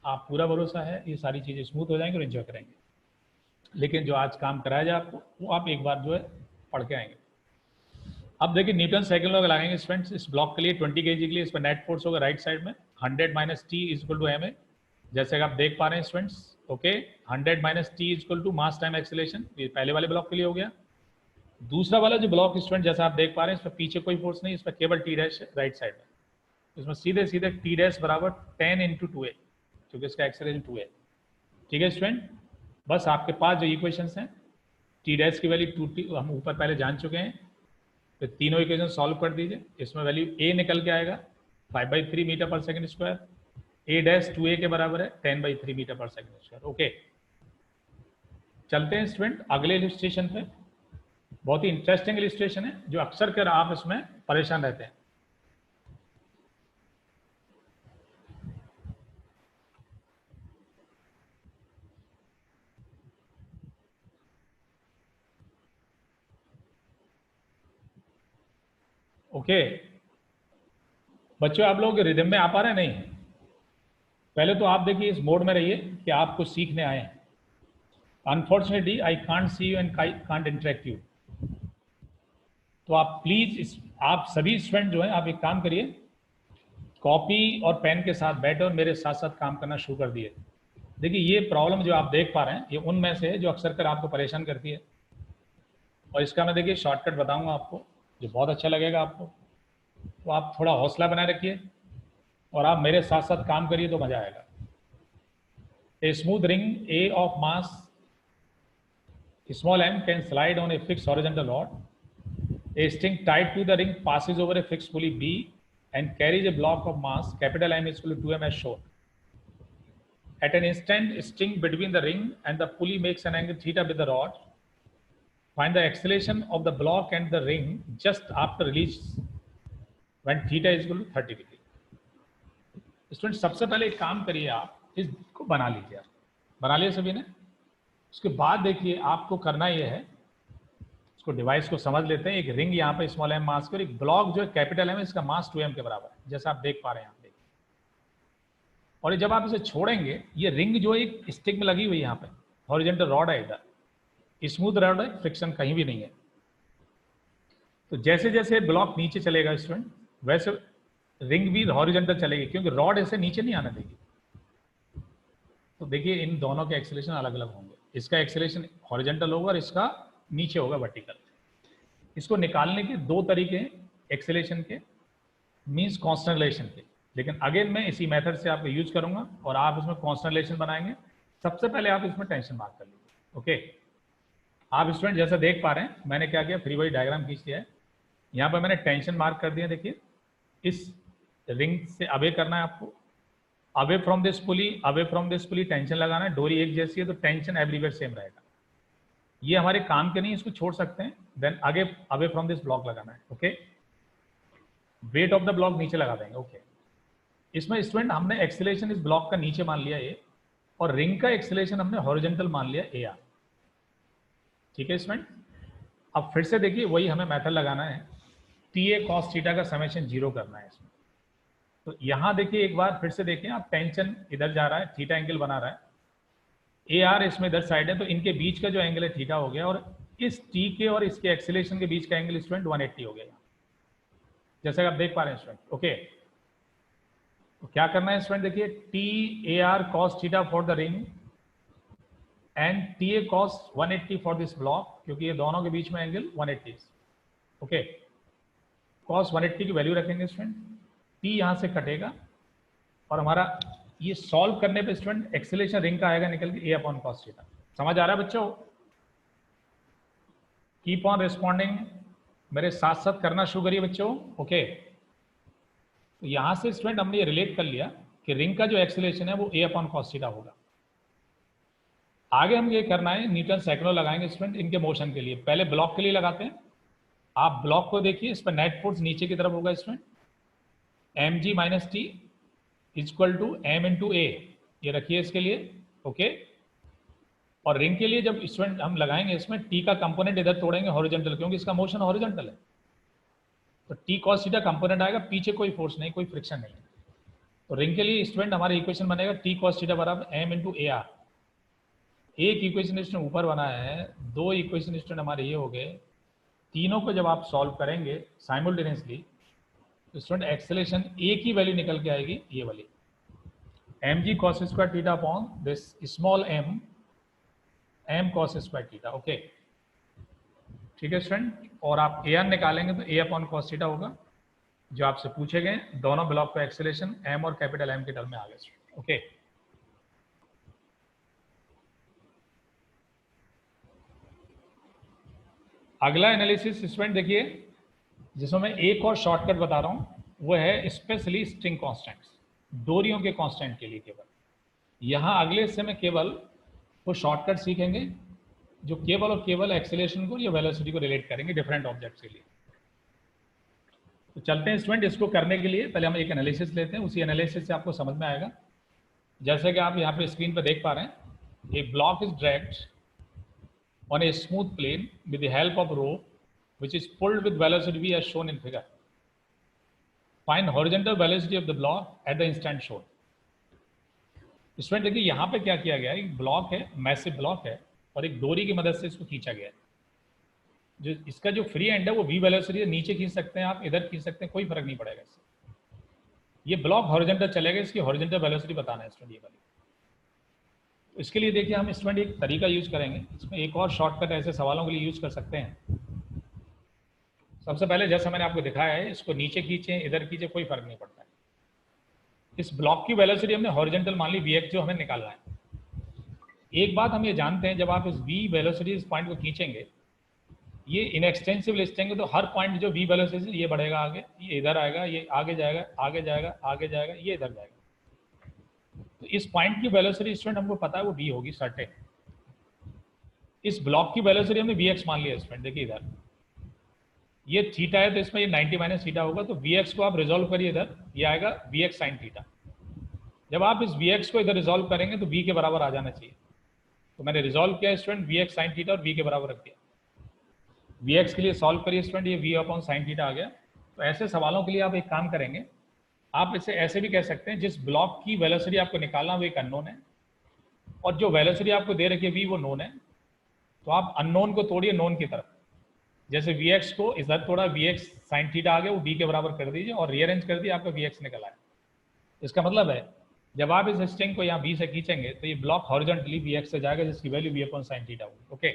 आप पूरा भरोसा है ये सारी चीज़ें स्मूथ हो जाएंगी और एंजॉय करेंगे। लेकिन जो आज काम कराया जाए आपको वो आप एक बार जो है पढ़ के आएंगे। अब देखिए न्यूटन सेकंड लॉ लगाएंगे स्टूडेंट्स, इस ब्लॉक के लिए 20 kg के लिए इस पर नेट फोर्स होगा राइट साइड में 100 - t इक्वल टू ma, जैसे कि आप देख पा रहे हैं students. Okay, 100 - t equal to mass time acceleration, ये पहले वाले ब्लॉक के लिए हो गया। दूसरा वाला जो ब्लॉक स्टूडेंट जैसा आप देख पा रहे हैं, इस पर पीछे कोई फोर्स नहीं, इस पर केवल टी डैश राइट साइड में, इसमें सीधे सीधे टी डैश बराबर 10 × 2a, क्योंकि इसका एक्सेलरेशन 2 है। ठीक है स्टूडेंट, बस आपके पास जो इक्वेशंस हैं, टी डैश की वैल्यू 2t हम ऊपर पहले जान चुके हैं, तो तीनों इक्वेशन सॉल्व कर दीजिए, इसमें वैल्यू a निकल के आएगा 5/3 मीटर पर second square, a dash 2a के बराबर है 10/3 मीटर पर सेकंड स्क्वायर। ओके, चलते हैं स्टूडेंट अगले इलस्ट्रेशन पे, बहुत ही इंटरेस्टिंग इलस्ट्रेशन है जो अक्सर कर आप इसमें परेशान रहते हैं। ओके बच्चों, आप लोग रिदम में आ पा रहे हैं? नहीं, पहले तो आप देखिए इस मोड में रहिए कि आप कुछ सीखने आए हैं। Unfortunately I can't see you and can't interact you, तो आप प्लीज आप सभी स्टूडेंट जो हैं आप एक काम करिए, कॉपी और पेन के साथ बैठे और मेरे साथ साथ काम करना शुरू कर दिए। देखिए ये प्रॉब्लम जो आप देख पा रहे हैं ये उनमें से है जो अक्सर कर आपको परेशान करती है, और इसका मैं देखिए शॉर्टकट बताऊंगा आपको जो बहुत अच्छा लगेगा आपको। तो आप थोड़ा हौसला बनाए रखिए और आप मेरे साथ साथ काम करिए तो मजा आएगा। A smooth ring A of mass small m can slide on a fixed horizontal rod. A string tied to the ring passes over a fixed pulley B and carries a block of mass capital M is equal to 2m as shown. At an instant, string between the ring and the pulley makes an angle theta with the rod. Find the acceleration of the block and the ring just after release when theta is equal to 30 degree. Student सबसे पहले एक काम करिए, आप इसको बना लीजिए, बना लिया सभी ने। उसके बाद देखिए आपको करना ये है, इसको डिवाइस को समझ लेते हैं। एक रिंग यहाँ पे स्मॉल m मास के और एक ब्लॉक जो है कैपिटल M, इसका मास 2m के बराबर है, जैसा आप देख पा रहे हैं यहाँ पे। और जब आप इसे छोड़ेंगे, ये रिंग जो एक स्टिक में लगी हुई है यहाँ पे, हॉरिजॉन्टल रॉड है, इधर स्मूथ रॉड है, फ्रिक्शन कहीं भी नहीं है। तो जैसे जैसे ब्लॉक नीचे चलेगा स्टूडेंट, वैसे रिंग भी हॉरिजॉन्टल चलेगी क्योंकि रॉड ऐसे नीचे नहीं आने देगी। तो देखिए इन दोनों के एक्सेलेरेशन अलग अलग होंगे, इसका एक्सेलेरेशन हॉरिजॉन्टल होगा और इसका नीचे होगा वर्टिकल। इसको निकालने के दो तरीके हैं एक्सेलेरेशन के, मींस कांस्टेंट रिलेशन के, लेकिन अगेन मैं इसी मेथड से आपको यूज करूंगा और आप इसमें कांस्टेंट रिलेशन बनाएंगे। सबसे पहले आप इसमें टेंशन मार्क कर लीजिए। ओके, आप स्टूडेंट जैसा देख पा रहे हैं मैंने क्या किया, फ्री बॉडी डायग्राम खींच लिया है, यहाँ पर मैंने टेंशन मार्क कर दिया। देखिए इस रिंग से अवे करना है आपको, away from this pulley, away from this pulley tension लगाना है। डोरी एक जैसी है तो टेंशन एवरीवेयर सेम रहेगा। ये हमारे काम के नहीं, इसको छोड़ सकते हैं। देन आगे अवे फ्रॉम दिस ब्लॉक लगाना है। Okay, weight of the block नीचे लगा देंगे। ओके, इसमें स्टूडेंट हमने एक्सेलेरेशन इस ब्लॉक का नीचे मान लिया ए, और रिंग का एक्सेलेरेशन हमने हॉरिजॉन्टल मान लिया ए आर। ठीक है स्टूडेंट, अब फिर से देखिए वही हमें मेथड लगाना है, टी ए कॉस थीटा का समेशन 0 करना है इसमें। तो यहाँ देखिए एक बार फिर से देखें आप, टेंशन इधर जा रहा है, थीटा एंगल बना रहा है, ए आर इसमें इधर साइड है, तो इनके बीच का जो एंगल है थीटा हो गया, और इस टी के और इसके एक्सेलेरेशन के बीच का एंगल स्टूडेंट 180 हो गया, जैसे कि आप देख पा रहे हैं स्टूडेंट। ओके, तो क्या करना है स्टूडेंट, देखिए T A R cos theta for the ring and T A cos 180 for this block, क्योंकि ये दोनों के बीच में एंगल 180। ओके, कॉस 180 की वैल्यू रखेंगे स्टूडेंट, टी यहाँ से कटेगा और हमारा ये सॉल्व करने पे स्टूडेंट एक्सेलेरेशन रिंग का आएगा निकल के ए अपॉन कॉस थीटा। समझ आ रहा है बच्चों? कीप ऑन रिस्पॉन्डिंग, मेरे साथ साथ करना शुरू करिए बच्चों। ओके, तो यहाँ से स्टूडेंट हमने ये रिलेट कर लिया कि रिंग का जो एक्सेलेरेशन है वो ए अपॉन कॉस थीटा होगा। आगे हम ये करना है, न्यूटन सेकंड लॉ लगाएंगे स्टूडेंट इनके मोशन के लिए। पहले ब्लॉक के लिए लगाते हैं। आप ब्लॉक को देखिए, इस पर नेट फोर्स नीचे की तरफ होगा student, m g minus T equal to m into a, ये रखिए इसके लिए। ओके, और रिंग के लिए जब स्टूडेंट हम लगाएंगे इसमें टी का कंपोनेंट इधर तोड़ेंगे हॉरिजॉन्टल, क्योंकि इसका मोशन हॉरिजॉन्टल है, तो टी कॉस थीटा कंपोनेंट आएगा, पीछे कोई फोर्स नहीं, कोई फ्रिक्शन नहीं। तो रिंग के लिए स्टूडेंट हमारा इक्वेशन बनेगा टी कॉस थीटा बराबर एम इंटू ए आर। एक इक्वेशन स्टूडेंट ऊपर बना है, दो इक्वेशन स्टूडेंट हमारे ये हो गए। तीनों को जब आप सॉल्व करेंगे साइमल्टेनियसली तो स्टूडेंट एक्सेलेरेशन ए की वैल्यू निकल के आएगी ये वाली, m g cos square theta upon this small m m cos square theta. Okay, ठीक है स्टूडेंट, और आप ए आर निकालेंगे तो ए अपॉन कॉस थीटा होगा, जो आपसे पूछे गए दोनों ब्लॉक का एक्सेलेरेशन एम और कैपिटल एम के टर्म में आ गए। ओके, अगला एनालिसिस स्टूडेंट देखिए, जिसमें मैं एक और शॉर्टकट बता रहा हूं, वो है स्पेशली स्ट्रिंग कांस्टेंट्स, डोरियों के कांस्टेंट के लिए। केवल यहाँ अगले हिस्से में केवल वो शॉर्टकट सीखेंगे जो केवल और केवल एक्सेलेरेशन को या वेलोसिटी को रिलेट करेंगे डिफरेंट ऑब्जेक्ट्स के लिए। तो चलते हैं स्टूडेंट, इसको करने के लिए पहले हम एक एनालिसिस लेते हैं, उसी एनालिसिस से आपको समझ में आएगा। जैसे कि आप यहाँ पे स्क्रीन पर देख पा रहे हैं, एक block is dragged on a smooth plane with the help of rope which is pulled with velocity v as shown in figure. Find horizontal velocity of the block at the instant shown. Student देखिए यहाँ पे क्या किया गया है, एक block है, massive block है, और एक डोरी की मदद से इसको खींचा गया है। जो इसका जो फ्री एंड है वो v वेलोसिटी है, नीचे खींच सकते हैं आप, इधर खींच सकते हैं, कोई फर्क नहीं पड़ेगा इससे। ये ब्लॉक हॉरिजॉन्टल चलेगा, इसकी हॉरिजॉन्टल वेलोसिटी बताना है स्टूडेंट ये वाली। इसके लिए देखिए हम स्टूडेंट एक तरीका यूज करेंगे, इसमें एक और शॉर्टकट ऐसे सवालों के लिए यूज कर सकते हैं। सबसे पहले जैसा मैंने आपको दिखाया है, इसको नीचे खींचे इधर खींचे कोई फर्क नहीं पड़ता है। इस ब्लॉक की वेलोसिटी हमने हॉरिजॉन्टल मान ली Vx, जो हमें निकालना है। एक बात हम ये जानते हैं, जब आप इस V वेलोसिटी इस पॉइंट को खींचेंगे, ये इनएक्सटेंसिव लिस्टेंगे तो हर पॉइंट जो V वेलोसिटी ये बढ़ेगा आगे, ये इधर आएगा, ये आगे जाएगा, आगे जाएगा, आगे जाएगा, ये इधर जाएगा। तो इस पॉइंट की वेलोसिटी स्टूडेंट हमको पता है वो v होगी सर्टेन। इस ब्लॉक की वेलोसिटी हमने vx मान लिया स्टूडेंट। देखिए इधर ये थीटा है तो इसमें ये 90 माइनस थीटा होगा, तो vx को आप रिजोल्व करिए, इधर ये आएगा vx साइन थीटा। जब आप इस vx को इधर रिजोल्व करेंगे तो v के बराबर आ जाना चाहिए। तो मैंने रिजोल्व किया स्टूडेंट, vx साइन थीटा और v के बराबर रख दिया। vx के लिए सॉल्व करिए स्टूडेंट, ये v अपॉन साइन थीटा आ गया। तो ऐसे सवालों के लिए आप एक काम करेंगे, आप इसे ऐसे भी कह सकते हैं, जिस ब्लॉक की वेलोसिटी आपको निकालना वो एक अननोन है, और जो वेलोसिटी आपको दे रखी है v वो नोन है, तो आप अननोन को तोड़िए नोन की तरफ। जैसे Vx को इधर थोड़ा Vx sin थीटा आ गया, वो b के बराबर कर दीजिए और रीअरेंज कर दिए, आपका Vx निकल आया। इसका मतलब है जब आप इस स्ट्रिंग को यहाँ b से खींचेंगे तो ये ब्लॉक हॉरिजॉन्टली Vx से जाएगा, जिसकी value v upon sin theta होगी। ओके,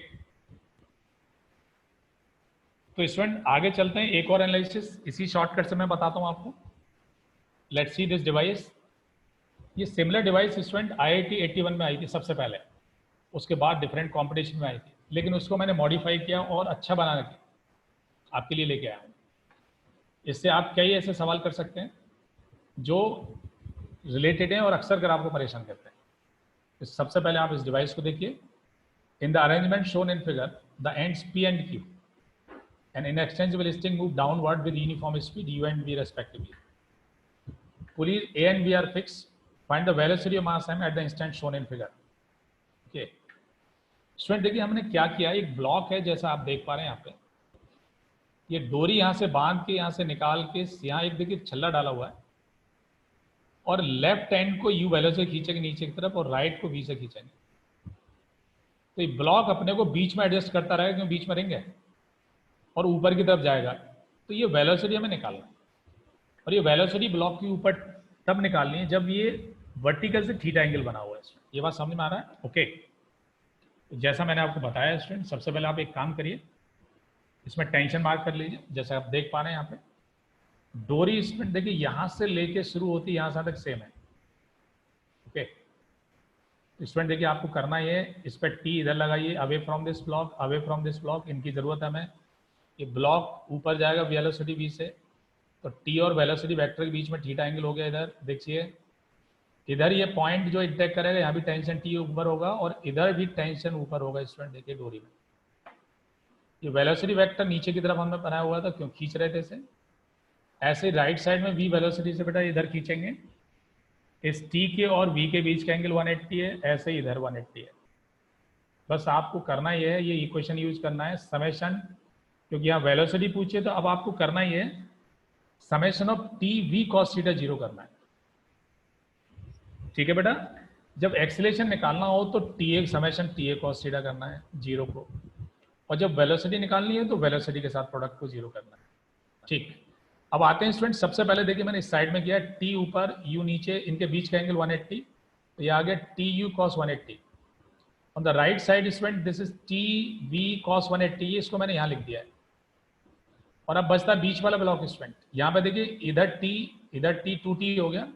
तो स्टूडेंट आगे चलते हैं, एक और एनालिसिस इसी शॉर्टकट से मैं बताता हूँ आपको। Let's see this device. ये सिमिलर डिवाइस स्टूडेंट IIT 81 में आई थी सबसे पहले, उसके बाद डिफरेंट कॉम्पिटिशन में आई थी, लेकिन उसको मैंने मॉडिफाई किया और अच्छा बना के आपके लिए लेके आया हूँ। इससे आप कई ऐसे सवाल कर सकते हैं जो रिलेटेड हैं और अक्सर कर आपको परेशान करते हैं। तो सबसे पहले आप इस डिवाइस को देखिए। In the arrangement shown in figure, the ends P and Q and in exchangeable string move downward with uniform speed U and V respectively. Pulleys A and B are fixed. Find the velocity of mass m at the instant shown in figure. Okay. Student देखिए हमने क्या किया, एक block है जैसा आप देख पा रहे हैं यहाँ पे, ये डोरी यहाँ से बांध के यहाँ से निकाल के यहाँ एक देखिए छल्ला डाला हुआ है, और लेफ्ट हैंड को यू वैल्यू से खींचेंगे नीचे की तरफ और राइट को वी से खींचेंगे, तो ये ब्लॉक अपने को बीच में एडजस्ट करता रहेगा क्योंकि बीच में रिंग है और ऊपर की तरफ जाएगा। तो ये वेलोसिटी हमें निकालना है, और ये वेलोसिटी ब्लॉक के ऊपर तब निकालनी है जब ये वर्टिकल से थीटा एंगल बना हुआ है। ये बात समझ में आ रहा है? ओके, जैसा मैंने आपको बताया स्टूडेंट, सबसे पहले आप एक काम करिए, इसमें टेंशन मार्क कर लीजिए। जैसे आप देख पा रहे हैं यहाँ पे डोरी स्टूडेंट देखिए यहाँ से लेके शुरू होती है, यहाँ से तक सेम है। ओके स्टूडेंट देखिए आपको करना ये, इस पर टी इधर लगाइए, away from this block, away from this block, इनकी जरूरत है हमें। ये ब्लॉक ऊपर जाएगा वेलोसिटी v से, तो टी और वेलोसिटी वेक्टर के बीच में थीटा एंगल हो गया। इधर देखिए, इधर ये पॉइंट जो इंटेक्ट करेगा, यहाँ भी टेंशन टी ऊपर होगा और इधर भी टेंशन ऊपर होगा। स्टूडेंट देखिए डोरी में ये वेलोसिटी वेक्टर नीचे की तरफ हमने बनाया हुआ था, क्यों खींच रहे थे इसे। ऐसे राइट साइड में v वेलोसिटी से बेटा इधर खींचेंगे, इस t के और v के बीच का एंगल 180 है, ऐसे इधर 180 है। बस आपको करना ये है, ये इक्वेशन यूज करना है, समेशन, क्योंकि यहाँ वेलोसिटी पूछिए तो अब आपको करना ही है summation of T v cos theta 0 करना है। ठीक है बेटा, जब एक्सेलेरेशन निकालना हो तो T A summation T A cos theta करना है 0 को, और जब वेलोसिटी निकालनी है तो वेलोसिटी के साथ प्रोडक्ट को 0 करना है। ठीक, अब आते हैं स्टूडेंट, सबसे पहले देखिए मैंने इस साइड में किया टी ऊपर यू नीचे, इनके बीच का एंगल 180, तो ये आ गया T U cos 180। On the right side student this is T v cos 180, इसको मैंने यहाँ लिख दिया है। और अब बचता है बीच वाला ब्लॉक स्टूडेंट, यहाँ पे देखिए इधर टी 2t हो गया,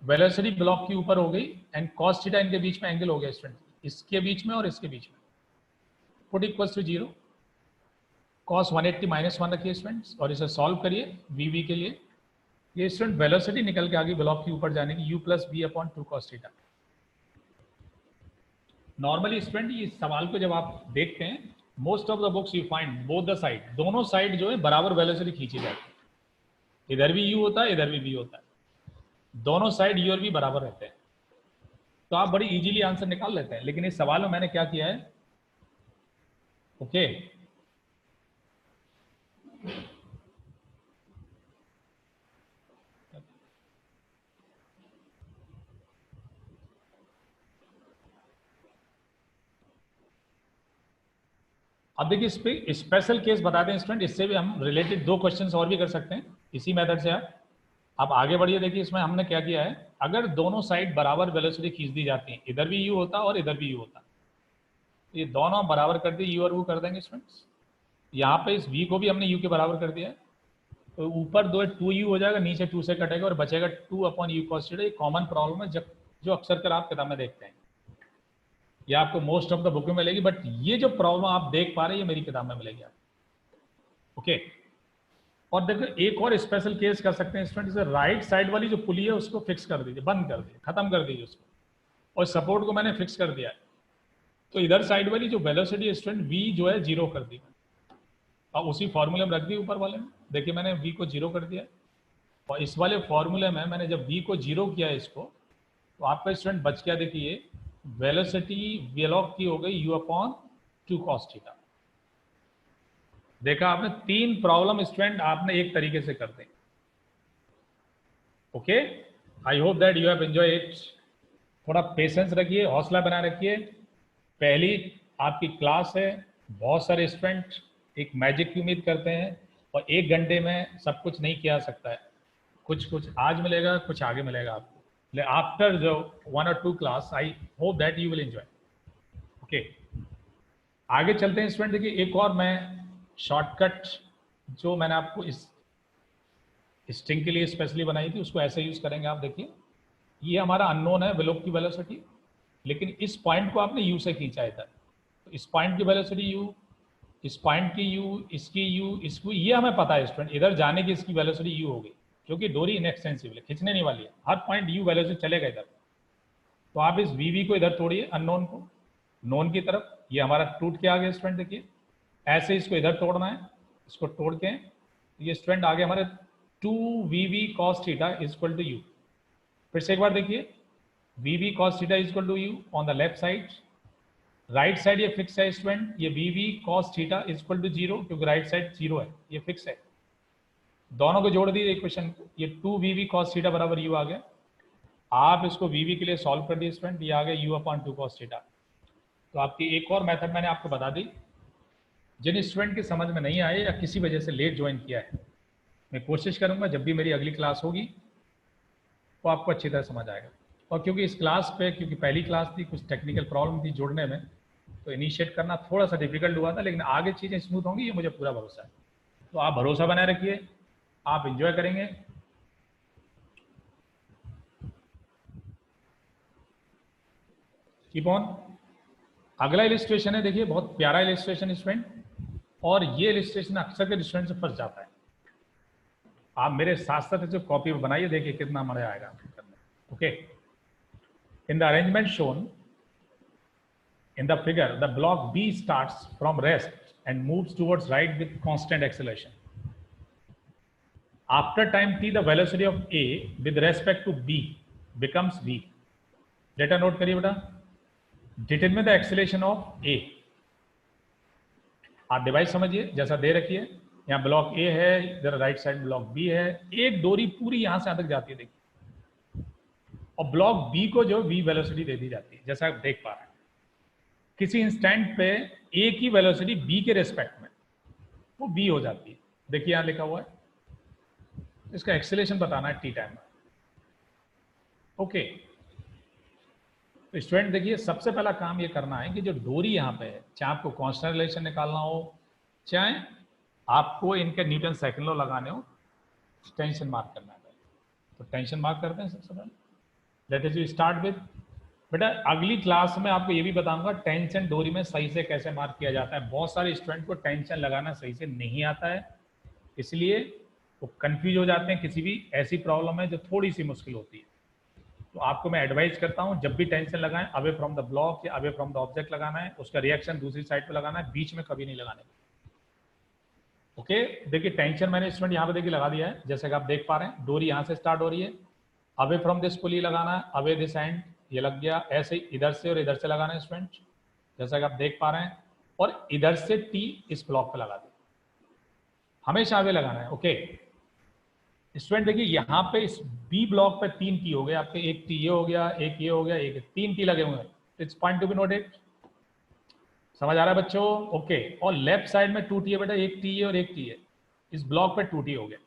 वेलोसिटी ब्लॉक के ऊपर हो गई एंड कॉस थीटा इनके बीच में एंगल हो गया स्टूडेंट, इसके बीच में और इसके बीच में, पुट इक्वल्स टू 0, कॉस 180 -1 रखिए स्टूडेंट्स और इसे सॉल्व करिए वी के लिए। ये स्टूडेंट वेलोसिटी निकल के आ गई ब्लॉक के ऊपर जाने की, u + v upon 2 cos theta. Normally student ये सवाल को जब आप देखते हैं, most of the books you find both the side, दोनों साइड जो है बराबर वेलोसिटी खींची जाती है, इधर भी u होता है इधर भी v होता है, दोनों साइड u और v बराबर रहते हैं, तो आप बड़ी इजीली आंसर निकाल लेते हैं। लेकिन इस सवाल में मैंने क्या किया है, ओके अब देखिए इस पे स्पेशल केस बता दें स्टूडेंट, इससे भी हम रिलेटेड 2 क्वेश्चंस और भी कर सकते हैं इसी मेथड से। आप आगे बढ़िए, देखिए इसमें हमने क्या किया है, अगर दोनों साइड बराबर वेलोसिटी खींच दी जाती है, इधर भी u होता और इधर भी u होता, तो ये दोनों बराबर कर दिए, u और v कर देंगे स्टूडेंट्स। यहाँ पे इस v को भी हमने u के बराबर कर दिया है, तो ऊपर 2u हो जाएगा, नीचे 2 से कटेगा और बचेगा 2 अपॉन u cos थीटा। ये कॉमन प्रॉब्लम है जो अक्सर कर आप किताब में देखते हैं, ये आपको मोस्ट ऑफ द बुक में मिलेगी, बट ये जो प्रॉब्लम आप देख पा रहे हैं ये मेरी किताब में मिलेगी आपको। ओके, और देखो एक और स्पेशल केस कर सकते हैं स्टूडेंट, जैसे राइट साइड वाली जो पुली है उसको फिक्स कर दीजिए, बंद कर दीजिए, खत्म कर दीजिए उसको, और सपोर्ट को मैंने फिक्स कर दिया है, तो इधर साइड वाली जो वेलोसिटी स्टूडेंट v जो है 0 कर दी, और उसी फॉर्मूले में रख दी ऊपर वाले में। देखिए मैंने v को 0 कर दिया, और इस वाले फॉर्मूले में मैंने जब v को 0 किया इसको, तो आपका स्टूडेंट बच गया, देखिए वेलोसिटी वेलॉक की हो गई u अपॉन 2 cos थीटा। देखा आपने, 3 प्रॉब्लम स्टूडेंट आपने एक तरीके से कर दी। Okay, I hope that you have enjoy it. थोड़ा पेशेंस रखिए, हौसला बनाए रखिए, पहली आपकी क्लास है, बहुत सारे स्टूडेंट एक मैजिक की उम्मीद करते हैं और 1 घंटे में सब कुछ नहीं किया जा सकता है। कुछ कुछ आज मिलेगा, कुछ आगे मिलेगा आपको। आफ्टर जो 1 और 2 class I hope that you will enjoy. Okay, आगे चलते हैं स्टूडेंट। देखिए एक और मैं शॉर्टकट जो मैंने आपको इस स्ट्रिंग के लिए स्पेशली बनाई थी उसको ऐसे यूज करेंगे आप। देखिए ये हमारा अननोन है वेलोप की वेलोसिटी, लेकिन इस पॉइंट को आपने यू से खींचा है इधर, तो इस पॉइंट की वेलोसिटी यू, इस पॉइंट की यू, इसकी यू, इसको, ये हमें पता है स्टूडेंट। इधर जाने की इसकी वेलोसिटी यू होगी क्योंकि डोरी इनएक्सटेंसिबल है, खींचने नहीं वाली है, हर पॉइंट यू वेलोसिटी चलेगा इधर। तो आप इस वी को इधर तोड़िए अननोन को नोन की तरफ, ये हमारा टूट के आ गया स्टूडेंट। देखिए ऐसे इसको इधर तोड़ना है, इसको तोड़ के ये स्टूडेंट आ गया हमारे 2 v cos theta is equal to u. फिर से एक बार देखिए, v cos theta is equal to u on the left side. Right side ये फिक्स है स्टूडेंट, ये v cos theta is equal to 0 क्योंकि राइट साइड 0 है, ये फिक्स है। दोनों को जोड़ दीजिए इक्वेशन को, ये 2 cos थीटा बराबर यू आ गया। आप इसको वी के लिए सॉल्व कर दिए स्टूडेंट, ये आ गया यू अपॉन 2 cos थीटा। तो आपकी एक और मेथड मैंने आपको बता दी। जिन स्टूडेंट की समझ में नहीं आए या किसी वजह से लेट ज्वाइन किया है, मैं कोशिश करूंगा जब भी मेरी अगली क्लास होगी तो आपको अच्छी तरह समझ आएगा। और क्योंकि इस क्लास पे, क्योंकि पहली क्लास थी, कुछ टेक्निकल प्रॉब्लम थी जोड़ने में, तो इनिशिएट करना थोड़ा सा डिफिकल्ट हुआ था, लेकिन आगे चीज़ें स्मूथ होंगी ये मुझे पूरा भरोसा है। तो आप भरोसा बनाए रखिए, आप इंजॉय करेंगे। Keep on. अगला इलिस्ट्रेशन है, देखिए बहुत प्यारा इलिस्ट्रेशन स्टूडेंट, और ये इलिस्ट्रेशन अक्सर के स्टूडेंट से फंस जाता है। आप मेरे साथ साथ जो कॉपी बनाइए, देखिए कितना मजा आएगा करने। Okay, in the arrangement shown in the figure, the block B starts from rest and moves towards right with constant acceleration. After time t, the velocity of A with respect to B becomes v. Data note करिए बेटा, determine the acceleration of A। आप device समझिए, जैसा दे रखिए, यहाँ block A है, इधर right side block B है, एक डोरी पूरी यहाँ से यहाँ तक जाती है देखिए, और ब्लॉक B को जो v वेलोसिटी दे दी जाती है, जैसा आप देख पा रहे हैं। किसी इंस्टेंट पे ए की वेलोसिटी बी के रेस्पेक्ट में वो बी हो जाती है, देखिए यहां लिखा हुआ है। इसका एक्सेलेरेशन बताना है टी टाइम में। ओके, तो स्टूडेंट देखिए सबसे पहला काम ये करना है कि जो डोरी यहाँ पे है, चाहे आपको कांस्टेंट रिलेशन निकालना हो, चाहे आपको इनके न्यूटन सेकंड लॉ लगाने हो, टेंशन मार्क करना है। तो टेंशन मार्क करते हैं सबसे पहले। लेट अस स्टार्ट विद, बेटा अगली क्लास में आपको ये भी बताऊंगा टेंशन डोरी में सही से कैसे मार्क किया जाता है। बहुत सारे स्टूडेंट को टेंशन लगाना सही से नहीं आता है, इसलिए वो कंफ्यूज हो जाते हैं। किसी भी ऐसी प्रॉब्लम है जो थोड़ी सी मुश्किल होती है, तो आपको मैं एडवाइस करता हूं जब भी टेंशन लगाएं, अवे फ्रॉम द ब्लॉक या अवे फ्रॉम द ऑब्जेक्ट लगाना है, उसका रिएक्शन दूसरी साइड पे लगाना है, बीच में कभी नहीं लगाने। ओके, देखिए टेंशन मैंने स्टूडेंट यहाँ पे देखिए लगा दिया है, जैसे कि आप देख पा रहे हैं डोरी यहाँ से स्टार्ट हो रही है, अवे फ्रॉम दिस पुली लगाना है, अवे दिस एंड, ये लग गया। ऐसे ही इधर से और इधर से लगाना है स्टूडेंट, जैसा कि आप देख पा रहे हैं, और इधर से टी इस ब्लॉक पे लगा दे, हमेशा आगे लगाना है। ओके स्टूडेंट देखिए यहाँ पे इस बी ब्लॉक पे 3 टी हो गए आपके, एक टी ये हो गया, एक ये हो गया, एक 3 टी लगे हुए हैं। It's point to be noted, समझ आ रहा है बच्चों? ओके, और लेफ्ट साइड में 2 टी है बेटा, एक टी है और एक टी है, इस ब्लॉक पे 2 टी हो गया।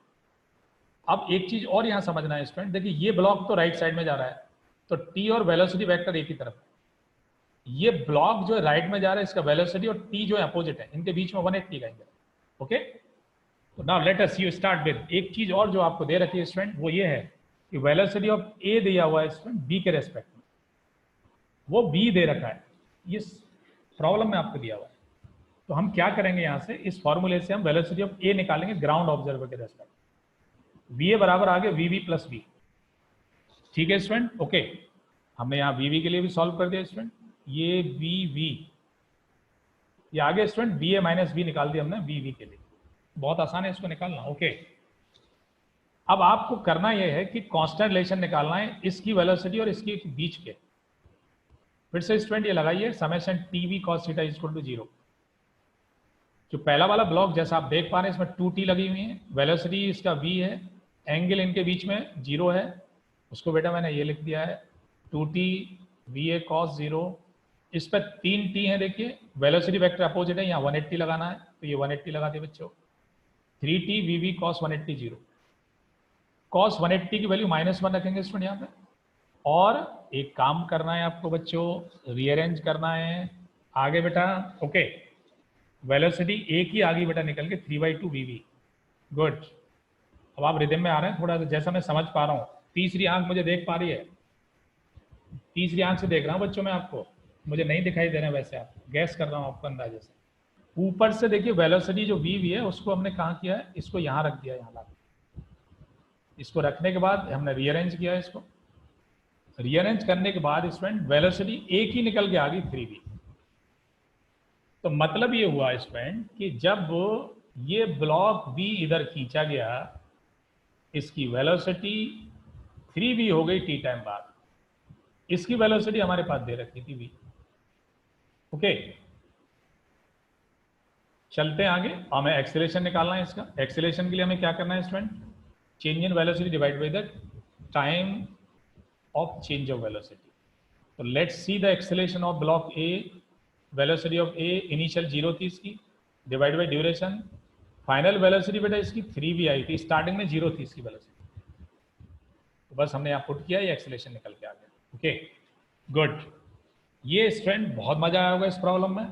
अब एक चीज और यहाँ समझना है स्टूडेंट, देखिए ये ब्लॉक तो राइट साइड में जा रहा है, तो टी और वेलोसिटी वेक्टर एक ही तरफ है। ये ब्लॉक जो है राइट में जा रहा है, इसका वेलोसिटी और टी जो है अपोजिट है, इनके बीच में 180 का एंगल। ओके, तो now let us you start with एक चीज और जो आपको दे रखी है स्टूडेंट, वो ये है कि वेलोसिटी ऑफ ए दिया हुआ है स्टूडेंट बी के रेस्पेक्ट में, वो बी दे रखा है, ये प्रॉब्लम में आपको दिया हुआ है। तो हम क्या करेंगे, यहाँ से इस फॉर्मूले से हम वेलोसिटी ऑफ ए निकालेंगे ग्राउंड ऑब्जर्वर के रेस्पेक्ट, वी ए बराबर आगे वी वी प्लस वी। ठीक है स्टूडेंट? ओके, हमने यहाँ वी वी के लिए भी सॉल्व कर दिया स्टूडेंट, ये वी वी, ये आगे student v a minus v निकाल दिया हमने वी वी के लिए, बहुत आसान है इसको निकालना। ओके, अब आपको करना यह है कि कांस्टेंट रिलेशन निकालना है इसकी वेलोसिटी और इसकी बीच के। फिर से स्टूडेंट ये लगाइए, summation t v cos theta is equal to 0। जो पहला वाला ब्लॉक जैसा आप देख पा रहे हैं, इसमें 2t लगी हुई है, वेलोसिटी इसका v है, एंगल इनके बीच में 0 है, उसको बेटा मैंने ये लिख दिया है 2t va cos 0 इस पर 3 टी है, देखिए वेलोसिटी वेक्टर अपोजिट है, यहाँ 180 लगाना है तो ये 180 लगा दिए बच्चों। 3t वी cos 180 0, cos 180 की वैल्यू -1 रखेंगे स्टूडेंट यहाँ पे। और एक काम करना है आपको बच्चों, रीअरेंज करना है आगे बेटा। ओके, वेलोसिटी एक ही आगे बेटा निकल के 3/2 वी। गुड, अब आप रिदम में आ रहे हैं थोड़ा, जैसा मैं समझ पा रहा हूँ। तीसरी आंख मुझे देख पा रही है, तीसरी आंख से देख रहा हूँ बच्चों मैं आपको, मुझे नहीं दिखाई दे रहे हैं वैसे, आप गैस कर रहा हूँ आपको अंदाजे से। ऊपर से देखिए वेलोसिटी जो वी है उसको हमने कहाँ किया है, इसको यहाँ रख दिया, यहाँ ला। इसको रखने के बाद हमने रीअरेंज किया है इसको। रीअरेंज करने के बाद स्टूडेंट वेलोसिटी एक ही निकल के आ गई 3v। तो मतलब ये हुआ स्टूडेंट कि जब ये ब्लॉक v इधर खींचा गया, इसकी वेलोसिटी 3v हो गई t टाइम बाद। इसकी वेलोसिटी हमारे पास दे रखी थी v। ओके, चलते हैं आगे। हमें एक्सेलरेशन निकालना है इसका। एक्सेलरेशन के लिए हमें क्या करना है student, change in velocity divide by the time of change of velocity. तो let's see the acceleration of block A. Velocity of A initial 0 थी इसकी, divide by duration. Final velocity बेटा इसकी 3v आई थी, स्टार्टिंग में 0 थी इसकी वेलोसिटी। तो बस हमने यहाँ पुट किया, ये एक्सेलरेशन निकल के आ गया। ओके गुड, ये स्टूडेंट बहुत मजा आया होगा इस प्रॉब्लम में।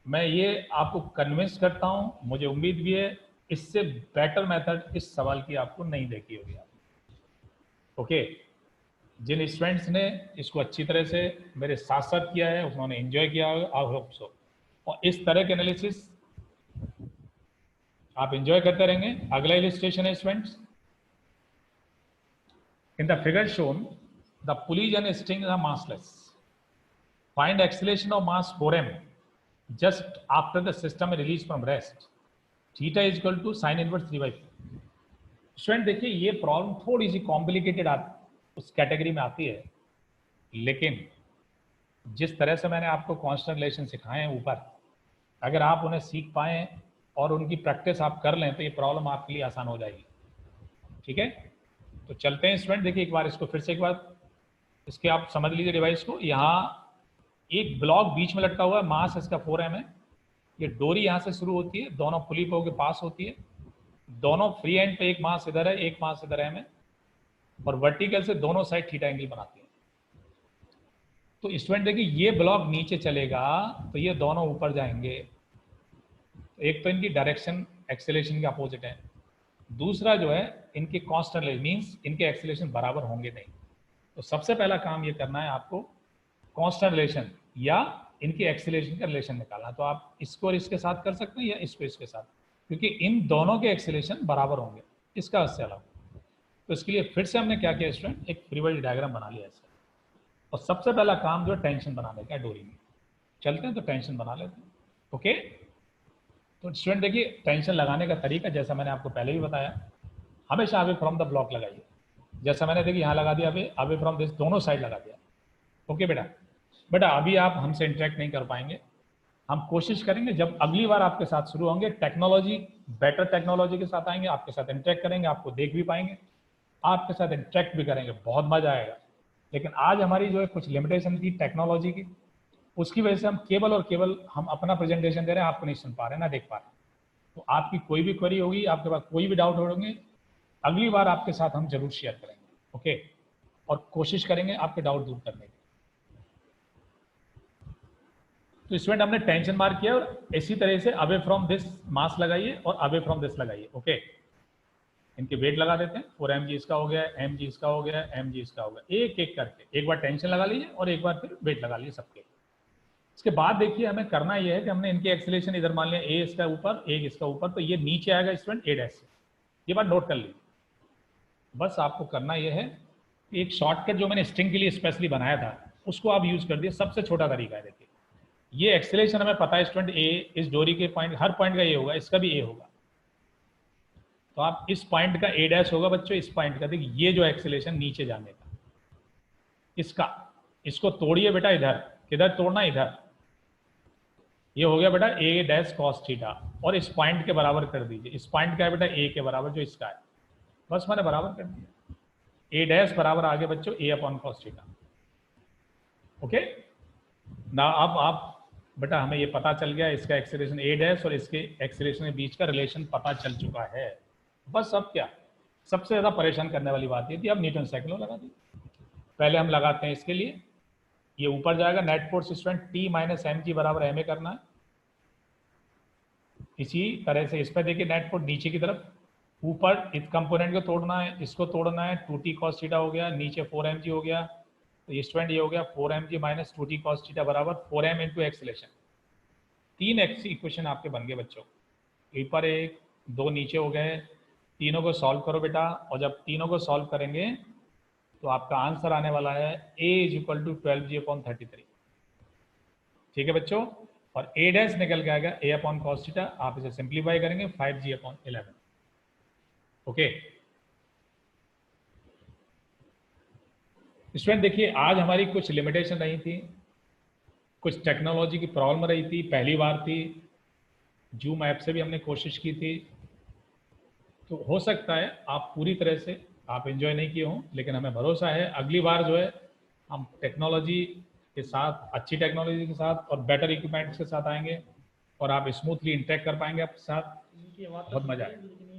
मैं ये आपको कन्विंस करता हूँ, मुझे उम्मीद भी है इससे बेटर मेथड इस सवाल की आपको नहीं देखी होगी आप। ओके, जिन स्टूडेंट्स ने इसको अच्छी तरह से मेरे साथ साथ किया है उन्होंने एंजॉय किया होगा, आई होप सो। और इस तरह के एनालिसिस आप एंजॉय करते रहेंगे। अगला इलस्ट्रेशन है students, in the figure shown the pulleys and strings are massless, find acceleration of mass 4m just after the system is released from rest, theta is equal to sin inverse 3/4। Student देखिए ये problem थोड़ी सी complicated उस category में आती है, लेकिन जिस तरह से मैंने आपको कांस्टेंट रिलेशन सिखाए हैं ऊपर, अगर आप उन्हें सीख पाएँ और उनकी प्रैक्टिस आप कर लें तो ये प्रॉब्लम आपके लिए आसान हो जाएगी। ठीक है, तो चलते हैं स्टूडेंट। देखिए एक बार इसको फिर से एक बार इसके आप समझ लीजिए डिवाइस को। यहाँ एक ब्लॉक बीच में लटका हुआ है, मास इसका 4m है। ये डोरी यहाँ से शुरू होती है, दोनों पुली पो के पास होती है, दोनों फ्री एंड पे एक मास इधर है, एक मास इधर है, और वर्टिकल से दोनों साइड थीटा एंगल बनाती है। तो स्टूडेंट देखिए ये ब्लॉक नीचे चलेगा तो ये दोनों ऊपर जाएंगे। एक तो इनकी डायरेक्शन एक्सेलरेशन के अपोजिट है, दूसरा जो है इनके कांस्टेंट मींस इनके एक्सेलरेशन बराबर होंगे नहीं। तो सबसे पहला काम ये करना है आपको, कांस्टेंट रिलेशन या इनके एक्सेलरेशन का रिलेशन निकालना। तो आप इसको और इसके साथ कर सकते हैं या इसको इसके साथ, क्योंकि इन दोनों के एक्सेलरेशन बराबर होंगे, इसका इससे अलग। तो इसके लिए फिर से हमने क्या किया स्टूडेंट, एक फ्री बॉडी डायग्राम बना लिया इसका। और सबसे पहला काम जो है टेंशन बनाने का डोरी में। चलते हैं तो टेंशन बना लेते हैं। ओके, तो स्टूडेंट देखिए टेंशन लगाने का तरीका जैसा मैंने आपको पहले भी बताया, हमेशा अवे फ्रॉम द ब्लॉक लगाइए। जैसा मैंने देखिए यहाँ लगा दिया, अवे फ्रॉम दिस, दोनों साइड लगा दिया। ओके बेटा अभी आप हमसे इंटरेक्ट नहीं कर पाएंगे, हम कोशिश करेंगे जब अगली बार आपके साथ शुरू होंगे टेक्नोलॉजी, बेटर टेक्नोलॉजी के साथ आएंगे, आपके साथ इंटरेक्ट करेंगे, आपको देख भी पाएंगे, आपके साथ इंटरेक्ट भी करेंगे, बहुत मजा आएगा। लेकिन आज हमारी जो है कुछ लिमिटेशन थी टेक्नोलॉजी की, उसकी वजह से हम केवल और केवल हम अपना प्रेजेंटेशन दे रहे हैं, आपको नहीं सुन पा रहे, ना देख पा रहे। तो आपकी कोई भी क्वेरी होगी, आपके पास कोई भी डाउट होंगे, अगली बार आपके साथ हम जरूर शेयर करेंगे। ओके, और कोशिश करेंगे आपके डाउट दूर करने की। तो स्टूडेंट हमने टेंशन मार्क किया और इसी तरह से अवे फ्रॉम दिस मास लगाइए और अवे फ्रॉम दिस लगाइए। ओके, इनके वेट लगा देते हैं, 4mg इसका हो गया, mg इसका हो गया, mg इसका हो गया, एक एक करके एक बार टेंशन लगा लीजिए और एक बार फिर वेट लगा लीजिए सबके। इसके बाद देखिए हमें करना यह है कि हमने इनके एक्सेलरेशन इधर मान लिया a इसका ऊपर, एक इसका ऊपर, तो ये नीचे आएगा स्टूडेंट a डैश से। ये बात नोट कर लीजिए। बस आपको करना यह है कि एक शॉर्टकट जो मैंने स्ट्रिंग के लिए स्पेशली बनाया था उसको आप यूज कर दिए, सबसे छोटा तरीका है। देखिए ये एक्सेलरेशन हमें पता है स्टूडेंट a, इस डोरी के पॉइंट, हर पॉइंट का a होगा, इसका भी a होगा। तो आप इस पॉइंट का a डैश होगा बच्चों, इस पॉइंट का। देखिए ये जो एक्सेलरेशन नीचे जाने का, इसका, इसको तोड़िए बेटा इधर, किधर तोड़ना, इधर। ये हो गया बेटा a डैश कॉस थीटा, और इस पॉइंट के बराबर कर दीजिए। इस पॉइंट का है बेटा a के बराबर जो इसका है, बस मैंने बराबर कर दिया। a डैश बराबर आगे बच्चों a upon cos theta. Okay, ना अब आप बेटा हमें ये पता चल गया इसका एक्सेलरेशन a डैश और इसके एक्सेलरेशन के बीच का रिलेशन पता चल चुका है। बस अब क्या, सबसे ज़्यादा परेशान करने वाली बात ये थी, अब न्यूटन सेकंड लॉ लगा दी। पहले हम लगाते हैं इसके लिए, ये ऊपर जाएगा net force student T minus m g बराबर ma करना है। इसी तरह से इस पर देखिए नेट फोर्स नीचे की तरफ, ऊपर इस कंपोनेंट को तोड़ना है, इसको तोड़ना है, 2t cos थीटा हो गया, नीचे 4mg हो गया, तो स्टूडेंट ये हो गया 4mg minus 2t cos theta बराबर 4m into acceleration. 3 x equation आपके बन गए बच्चों, ऊपर एक, दो नीचे हो गए, तीनों को सॉल्व करो बेटा, और जब तीनों को सॉल्व करेंगे तो आपका आंसर आने वाला है a is equal to 12g/33। ठीक है बच्चों, और a डैश निकल के आएगा a अपॉन cos थीटा, आप इसे सिंप्लीफाई करेंगे 5g/11। ओके स्टूडेंट, देखिए आज हमारी कुछ लिमिटेशन रही थी, कुछ टेक्नोलॉजी की प्रॉब्लम रही थी, पहली बार थी, जूम ऐप से भी हमने कोशिश की थी, तो हो सकता है आप पूरी तरह से आप एंजॉय नहीं किए हों, लेकिन हमें भरोसा है अगली बार जो है हम टेक्नोलॉजी के साथ, अच्छी टेक्नोलॉजी के साथ और बेटर इक्विपमेंट्स के साथ आएंगे और आप स्मूथली इंटरेक्ट कर पाएंगे आपके साथ, बहुत मजा आएगा।